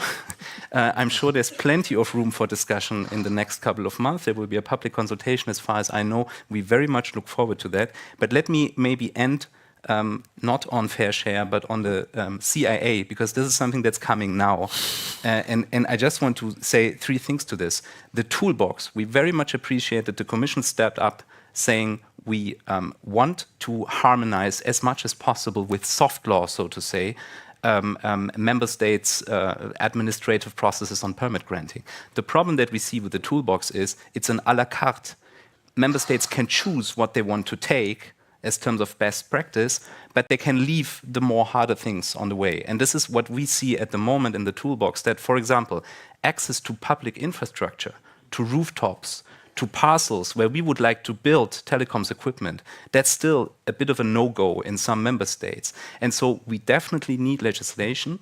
[SPEAKER 7] I'm sure there's plenty of room for discussion in the next couple of months. There will be a public consultation, as far as I know. We very much look forward to that. But let me maybe end not on fair share, but on the CIA, because this is something that's coming now. And I just want to say three things to this. The toolbox, we very much appreciate that the Commission stepped up saying we want to harmonize as much as possible with soft law, so to say, member states' administrative processes on permit granting. The problem that we see with the toolbox is it's an a la carte. Member states can choose what they want to take, as terms of best practice, but they can leave the more harder things on the way. And this is what we see at the moment in the toolbox, that, for example, access to public infrastructure, to rooftops, to parcels where we would like to build telecoms equipment, that's still a bit of a no-go in some member states. And so we definitely need legislation.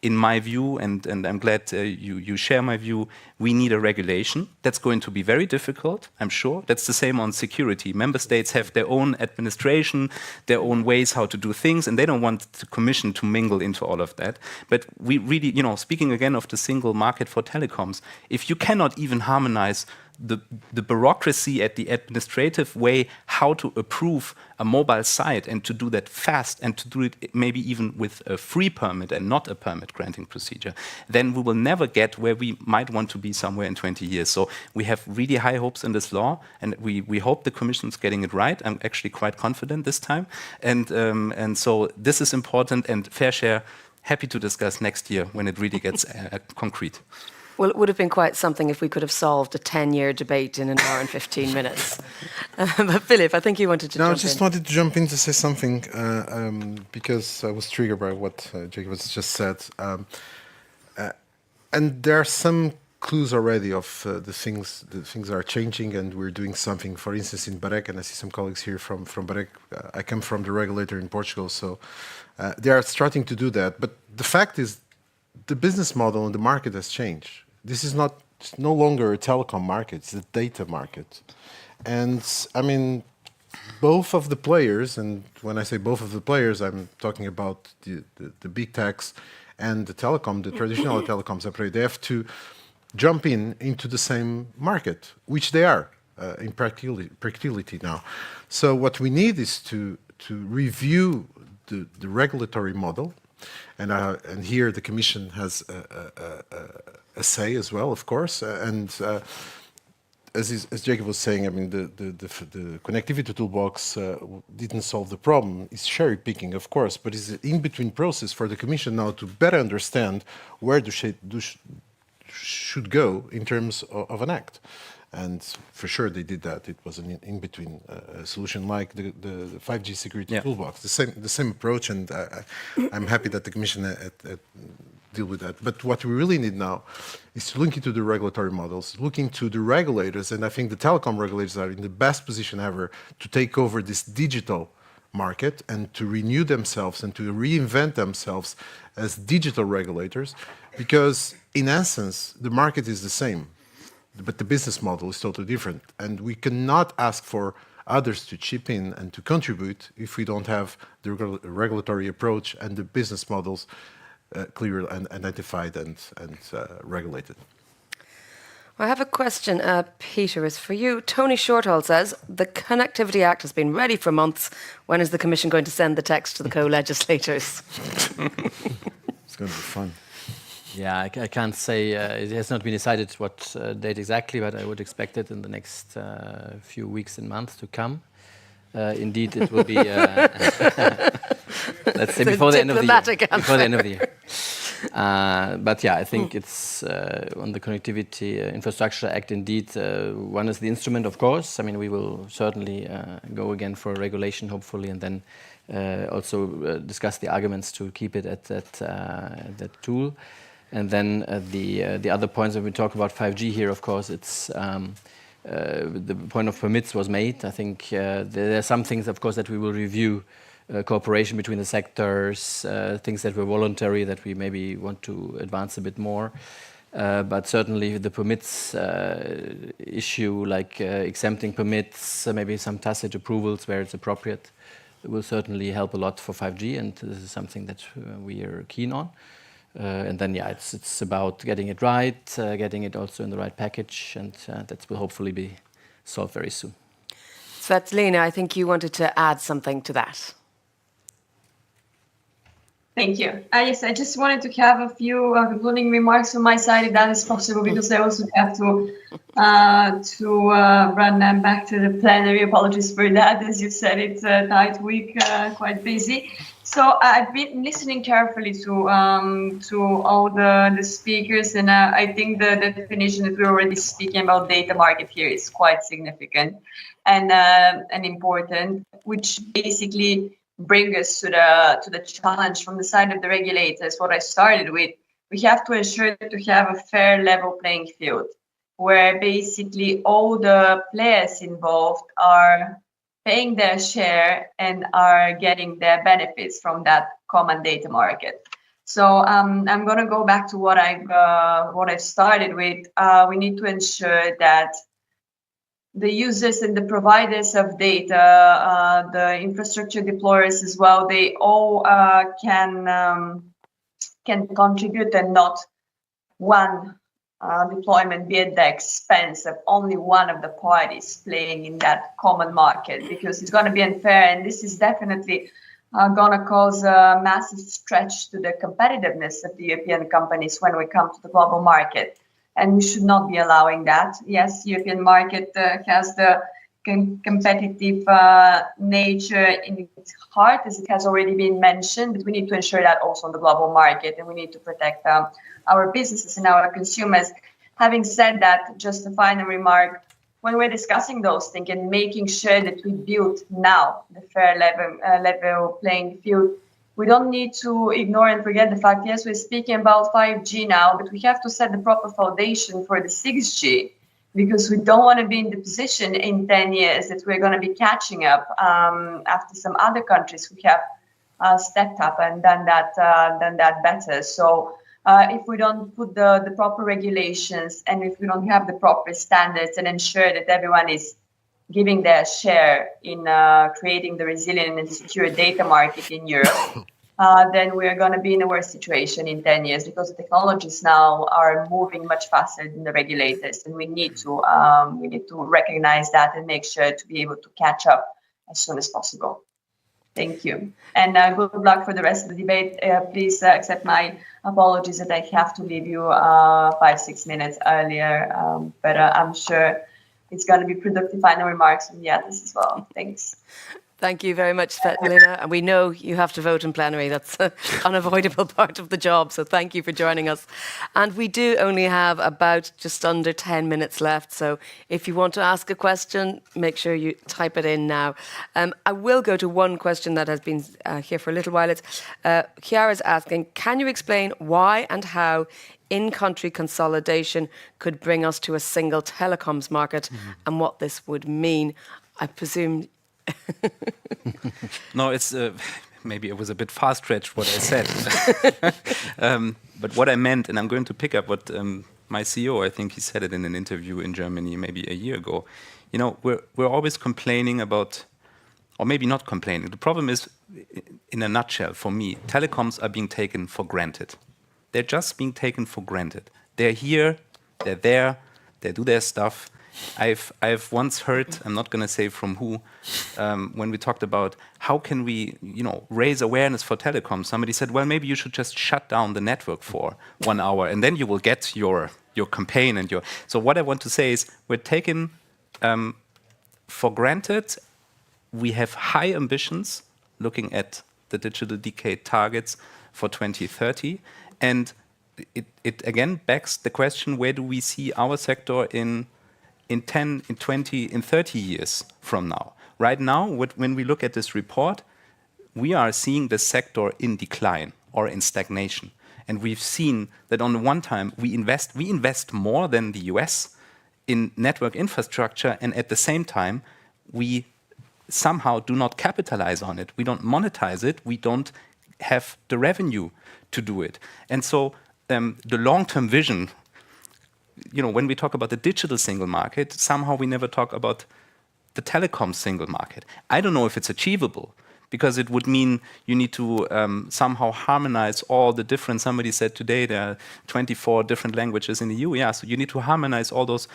[SPEAKER 7] In my view, and I'm glad you share my view, we need a regulation. That's going to be very difficult, I'm sure. That's the same on security. Member states have their own administration, their own ways how to do things, and they don't want the Commission to mingle into all of that. But we really, speaking again of the single market for telecoms, if you cannot even harmonize the bureaucracy at the administrative way how to approve a mobile site and to do that fast and to do it maybe even with a free permit and not a permit granting procedure, then we will never get where we might want to be somewhere in 20 years. So we have really high hopes in this law, and we hope the Commission is getting it right. I'm actually quite confident this time. And so this is important, and fair share, happy to discuss next year when it really gets concrete.
[SPEAKER 1] Well, it would have been quite something if we could have solved a 10-year debate in an hour and 15 minutes. But Philip, I think you wanted to jump in.
[SPEAKER 4] No, I just wanted to jump in to say something because I was triggered by what Jacob has just said. And there are some clues already of the things are changing, and we're doing something. For instance, in BEREC, and I see some colleagues here from BEREC. I come from the regulator in Portugal, so they are starting to do that. But the fact is, the business model and the market has changed. This is no longer a telecom market, it's a data market. And I mean, both of the players, and when I say both of the players, I'm talking about the big techs and the telecom, the traditional telecoms operator, they have to jump into the same market, which they are in practicality now. So what we need is to review the regulatory model. And here the Commission has a say as well, of course. As Jacob was saying, I mean, the connectivity toolbox didn't solve the problem. It's cherry picking, of course, but it's an in-between process for the Commission now to better understand where should go in terms of an act. And for sure they did that. It was an in-between solution, like the 5G security toolbox, the same approach. And I'm happy that the Commission deal with that. But what we really need now is to look into the regulatory models, look into the regulators, and I think the telecom regulators are in the best position ever to take over this digital market and to renew themselves and to reinvent themselves as digital regulators, because in essence the market is the same. But the business model is totally different. And we cannot ask for others to chip in and to contribute if we don't have the regulatory approach and the business models clearly identified and regulated.
[SPEAKER 1] I have a question, Peter, is for you. Tony Shortall says, the Connectivity Act has been ready for months. When is the Commission going to send the text to the co-legislators?
[SPEAKER 4] It's going to be fun.
[SPEAKER 3] Yeah, I can't say, it has not been decided what date exactly, but I would expect it in the next few weeks and months to come. Indeed, it will be, let's say, before the end of the year. Before the end of the year. But yeah, I think it's on the Connectivity Infrastructure Act, indeed, one is the instrument, of course. I mean, we will certainly go again for a regulation, hopefully, and then also discuss the arguments to keep it at that tool. And then the other points when we talk about 5G here, of course, it's the point of permits was made. I think there are some things, of course, that we will review, cooperation between the sectors, things that were voluntary that we maybe want to advance a bit more. But certainly the permits issue, like exempting permits, maybe some tacit approvals where it's appropriate, will certainly help a lot for 5G, and this is something that we are keen on. And then, yeah, it's about getting it right, getting it also in the right package, and that will hopefully be solved very soon.
[SPEAKER 1] Svetlina, I think you wanted to add something to that.
[SPEAKER 5] Thank you. Yes, I just wanted to have a few concluding remarks on my side, if that is possible, because I also have to run back to the plenary. Apologies for that. As you said, it's a tight week, quite busy. So I've been listening carefully to all the speakers, and I think the definition that we're already speaking about data market here is quite significant and important, which basically brings us to the challenge from the side of the regulators. What I started with, we have to ensure to have a fair level playing field, where basically all the players involved are paying their share and are getting their benefits from that common data market. So I'm going to go back to what I've started with. We need to ensure that the users and the providers of data, the infrastructure deployers as well, they all can contribute, and not one deployment be at the expense of only one of the parties playing in that common market, because it's going to be unfair, and this is definitely going to cause a massive stretch to the competitiveness of the European companies when we come to the global market, and we should not be allowing that. Yes, the European market has the competitive nature in its heart, as it has already been mentioned, but we need to ensure that also on the global market, and we need to protect our businesses and our consumers. Having said that, just a final remark, when we're discussing those things and making sure that we build now the fair level playing field, we don't need to ignore and forget the fact, yes, we're speaking about 5G now, but we have to set the proper foundation for the 6G, because we don't want to be in the position in 10 years that we're going to be catching up after some other countries who have stepped up and done that better. So if we don't put the proper regulations, and if we don't have the proper standards and ensure that everyone is giving their share in creating the resilient and secure data market in Europe, then we're going to be in a worse situation in 10 years, because the technologies now are moving much faster than the regulators, and we need to recognize that and make sure to be able to catch up as soon as possible. Thank you, and good luck for the rest of the debate. Please accept my apologies that I have to leave you 5-6 minutes earlier, but I'm sure it's going to be productive final remarks from the others as well. Thanks.
[SPEAKER 1] Thank you very much, Svetlana. And we know you have to vote in plenary. That's an unavoidable part of the job. So thank you for joining us. And we do only have about just under 10 minutes left. So if you want to ask a question, make sure you type it in now. I will go to one question that has been here for a little while. It's Chiara's asking, can you explain why and how in-country consolidation could bring us to a single telecoms market and what this would mean? I presume...
[SPEAKER 7] No, it's maybe it was a bit far-stretched what I said. But what I meant, and I'm going to pick up what my CEO, I think he said it in an interview in Germany maybe a year ago. You know, we're always complaining about, or maybe not complaining. The problem is, in a nutshell, for me, telecoms are being taken for granted. They're just being taken for granted. They're here, they're there, they do their stuff. I've once heard, I'm not going to say from who, when we talked about how can we, raise awareness for telecoms. Somebody said, well, maybe you should just shut down the network for 1 hour, and then you will get your campaign and your. So what I want to say is, we're taken for granted. We have high ambitions, looking at the digital decade targets for 2030, and it again begs the question: where do we see our sector in 10, in 20, in 30 years from now? Right now, when we look at this report, we are seeing the sector in decline or in stagnation. And we've seen that on the one time, we invest more than the US in network infrastructure, and at the same time, we somehow do not capitalize on it. We don't monetize it. We don't have the revenue to do it. And so the long-term vision, when we talk about the digital single market, somehow we never talk about the telecom single market. I don't know if it's achievable, because it would mean you need to somehow harmonize all the different, somebody said today there are 24 different languages in the EU. Yeah, so you need to harmonize all those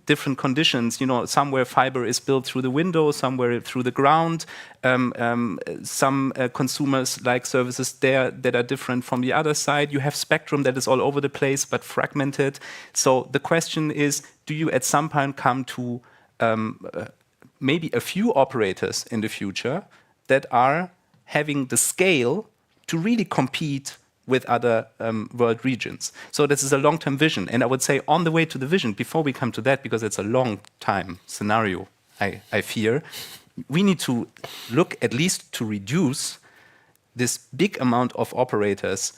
[SPEAKER 7] different conditions. Somewhere fiber is built through the window, somewhere through the ground. Some consumers like services there that are different from the other side. You have spectrum that is all over the place but fragmented. So the question is, do you at some point come to maybe a few operators in the future that are having the scale to really compete with other world regions. So this is a long-term vision. And I would say on the way to the vision, before we come to that, because it's a long-time scenario, I fear, we need to look at least to reduce this big amount of operators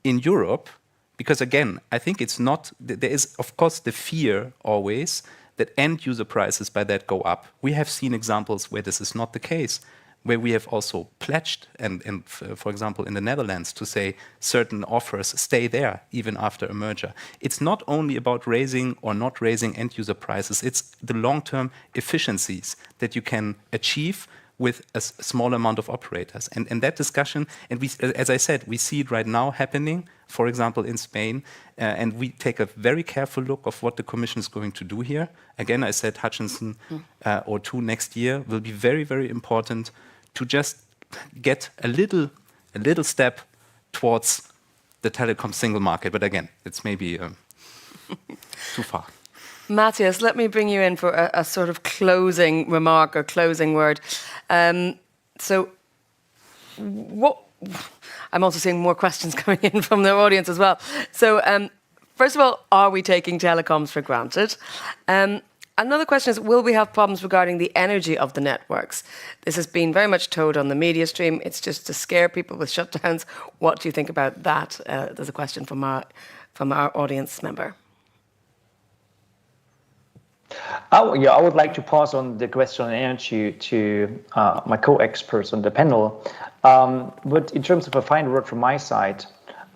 [SPEAKER 7] in Europe, because again, I think it's not, there is of course the fear always that end user prices by that go up. We have seen examples where this is not the case, where we have also pledged, and for example in the Netherlands, to say certain offers stay there even after a merger. It's not only about raising or not raising end user prices, it's the long-term efficiencies that you can achieve with a small amount of operators. And that discussion, and we, as I said, we see it right now happening, for example, in Spain, and we take a very careful look of what the Commission is going to do here. Again, I said Hutchinson or 2 next year will be very, very important to just get a little step towards the telecom single market. But again, it's maybe too far.
[SPEAKER 1] Matthias, let me bring you in for a sort of closing remark or closing word. So what... I'm also seeing more questions coming in from the audience as well. So first of all, are we taking telecoms for granted? Another question is, will we have problems regarding the energy of the networks? This has been very much told on the media stream. It's just to scare people with shutdowns. What do you think about that? There's a question from our audience member.
[SPEAKER 6] Yeah, I would like to pass on the question on energy to my co-experts on the panel. But in terms of a final word from my side,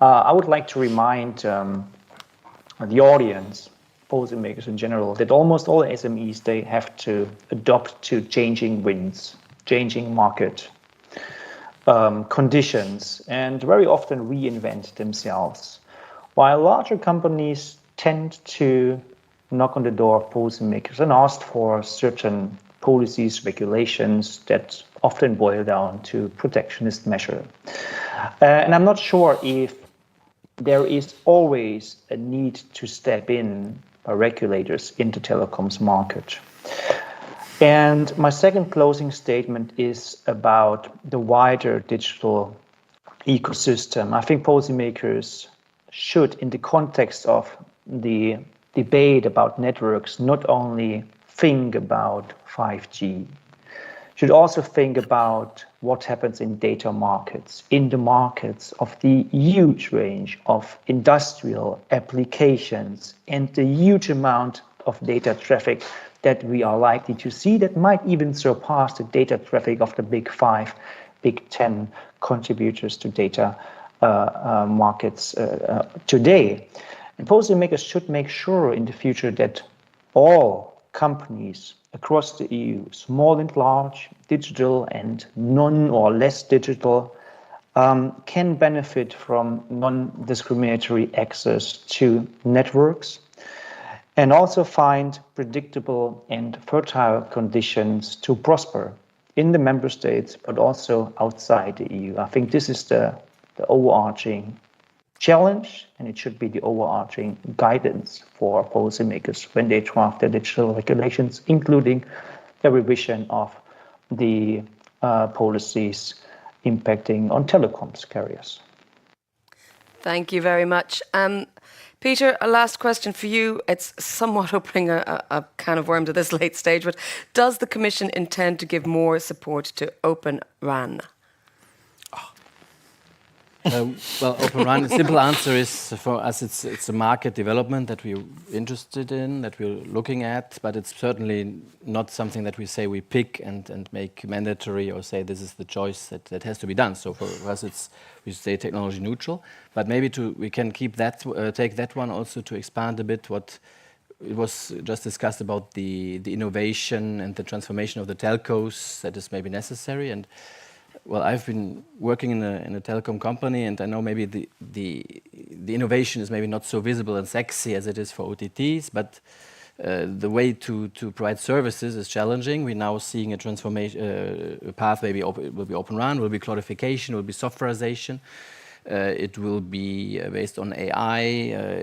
[SPEAKER 6] I would like to remind the audience, policymakers in general, that almost all SMEs, they have to adopt to changing winds, changing market conditions, and very often reinvent themselves. While larger companies tend to knock on the door of policymakers and ask for certain policies, regulations that often boil down to protectionist measure. And I'm not sure if there is always a need to step in by regulators into telecoms market. And my second closing statement is about the wider digital ecosystem. I think policymakers should, in the context of the debate about networks, not only think about 5G, should also think about what happens in data markets, in the markets of the huge range of industrial applications and the huge amount of data traffic that we are likely to see that might even surpass the data traffic of the big 5, big 10 contributors to data markets today. And policymakers should make sure in the future that all companies across the EU, small and large, digital and non or less digital, can benefit from non-discriminatory access to networks and also find predictable and fertile conditions to prosper in the member states, but also outside the EU. I think this is the overarching challenge, and it should be the overarching guidance for policymakers when they draft their digital regulations, including the revision of the policies impacting on telecoms carriers.
[SPEAKER 1] Thank you very much. Peter, a last question for you. It's somewhat opening a can of worms at this late stage, but does the Commission intend to give more support to Open RAN?
[SPEAKER 3] Well, Open RAN, the simple answer is for us, it's a market development that we're interested in, that we're looking at, but it's certainly not something that we say we pick and make mandatory or say this is the choice that has to be done. So for us, we stay technology neutral, but maybe we can keep that, take that one also to expand a bit what it was just discussed about the innovation and the transformation of the telcos that is maybe necessary. And well, I've been working in a telecom company, and I know maybe the innovation is maybe not so visible and sexy as it is for OTTs, but the way to provide services is challenging. We're now seeing a transformation path. Maybe it will be Open RAN, will be cloudification, will be softwareization. It will be based on AI,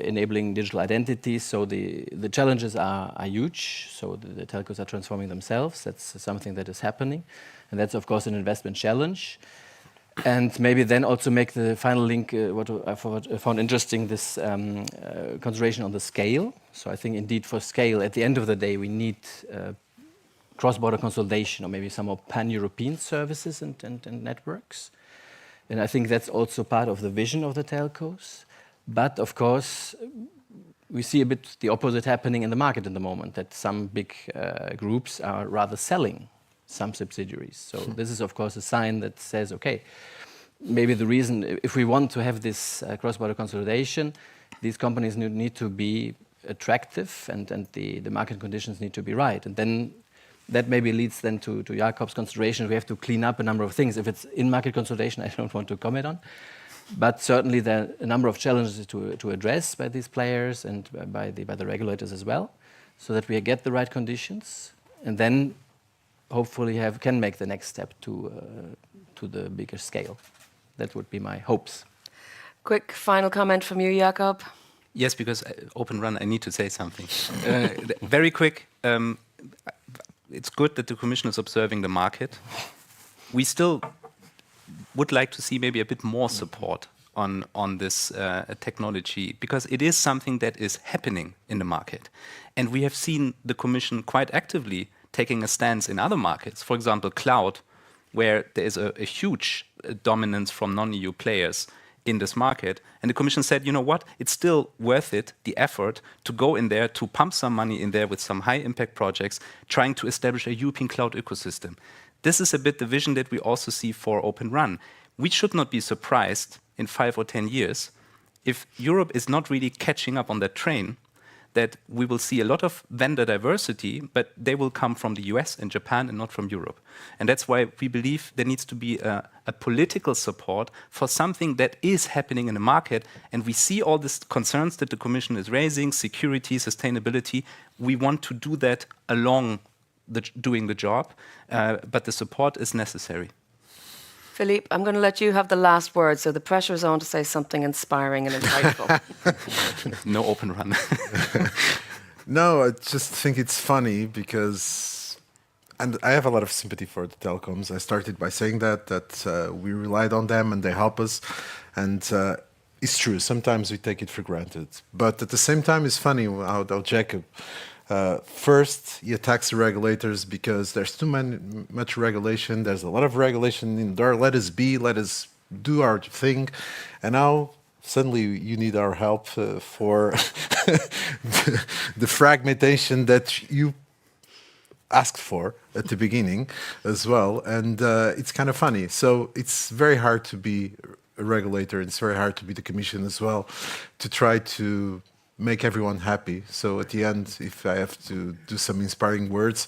[SPEAKER 3] enabling digital identities. So the challenges are huge. So the telcos are transforming themselves. That's something that is happening. And that's, of course, an investment challenge. And maybe then also make the final link, what I found interesting, this consideration on the scale. So I think indeed for scale, at the end of the day, we need cross-border consolidation or maybe some more pan-European services and networks. And I think that's also part of the vision of the telcos. But of course, we see a bit the opposite happening in the market at the moment, that some big groups are rather selling some subsidiaries. So this is, of course, a sign that says, okay, maybe the reason, if we want to have this cross-border consolidation, these companies need to be attractive and the market conditions need to be right. And then that maybe leads then to Jakob's consideration. We have to clean up a number of things. If it's in market consolidation, I don't want to comment on. But certainly there are a number of challenges to address by these players and by the regulators as well, so that we get the right conditions and then hopefully can make the next step to the bigger scale. That would be my hopes.
[SPEAKER 1] Quick final comment from you, Jakob.
[SPEAKER 7] Yes, because Open Run, I need to say something. Very quick. It's good that the Commission is observing the market. We still would like to see maybe a bit more support on this technology, because it is something that is happening in the market. And we have seen the Commission quite actively taking a stance in other markets, for example, cloud, where there is a huge dominance from non-EU players in this market. And the Commission said, you know what, it's still worth it, the effort, to go in there, to pump some money in there with some high-impact projects, trying to establish a European cloud ecosystem. This is a bit the vision that we also see for Open Run. We should not be surprised in 5 or 10 years if Europe is not really catching up on that train, that we will see a lot of vendor diversity, but they will come from the US and Japan and not from Europe. And that's why we believe there needs to be a political support for something that is happening in the market. And we see all these concerns that the Commission is raising, security, sustainability. We want to do that along doing the job, but the support is necessary.
[SPEAKER 1] Philippe, I'm going to let you have the last word, so the pressure is on to say something inspiring and insightful.
[SPEAKER 7] No Open Run.
[SPEAKER 4] No, I just think it's funny because, and I have a lot of sympathy for the telecoms. I started by saying that we relied on them and they help us. And it's true, sometimes we take it for granted. But at the same time, it's funny how Jacob, first, he attacks the regulators because there's too much regulation. There's a lot of regulation in there. Let us do our thing. And now, suddenly, you need our help for the fragmentation that you asked for at the beginning as well. And it's kind of funny. So it's very hard to be a regulator. It's very hard to be the Commission as well, to try to make everyone happy. So at the end, if I have to do some inspiring words,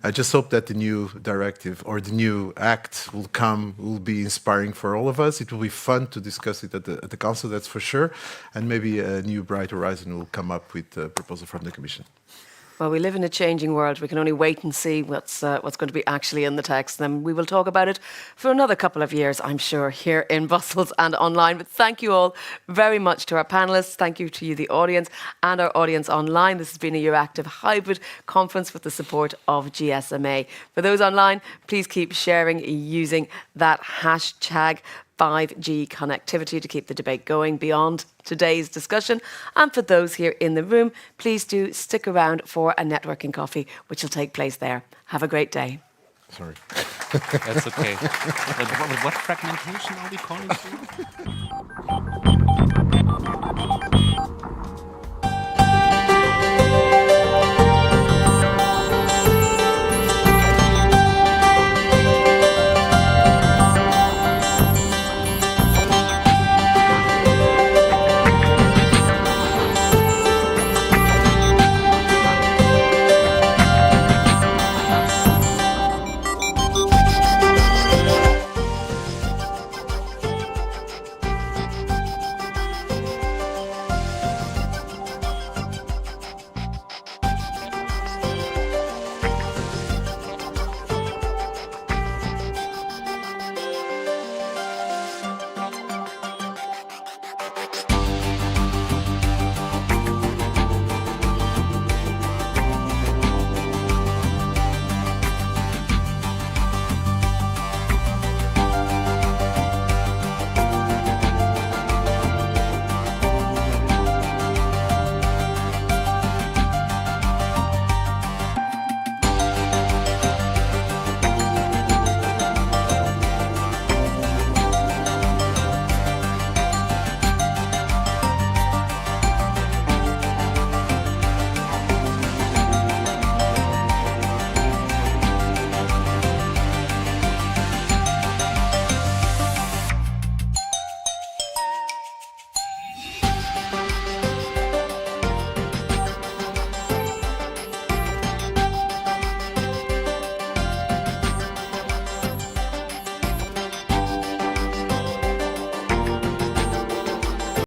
[SPEAKER 4] I just hope that the new directive or the new act will be inspiring for all of us. It will be fun to discuss it at the Council, that's for sure. And maybe a new Bright Horizon will come up with a proposal from the Commission.
[SPEAKER 1] Well, we live in a changing world. We can only wait and see what's going to be actually in the text. Then we will talk about it for another couple of years, I'm sure, here in Brussels and online. But thank you all very much to our panellists. Thank you to you, the audience, and our audience online. This has been a Euractiv hybrid conference with the support of GSMA. For those online, please keep sharing using that hashtag 5G connectivity to keep the debate going beyond today's discussion. And for those here in the room, please do stick around for a networking coffee, which will take place there. Have a great day.
[SPEAKER 4] Sorry.
[SPEAKER 7] That's okay. What fragmentation are we calling for?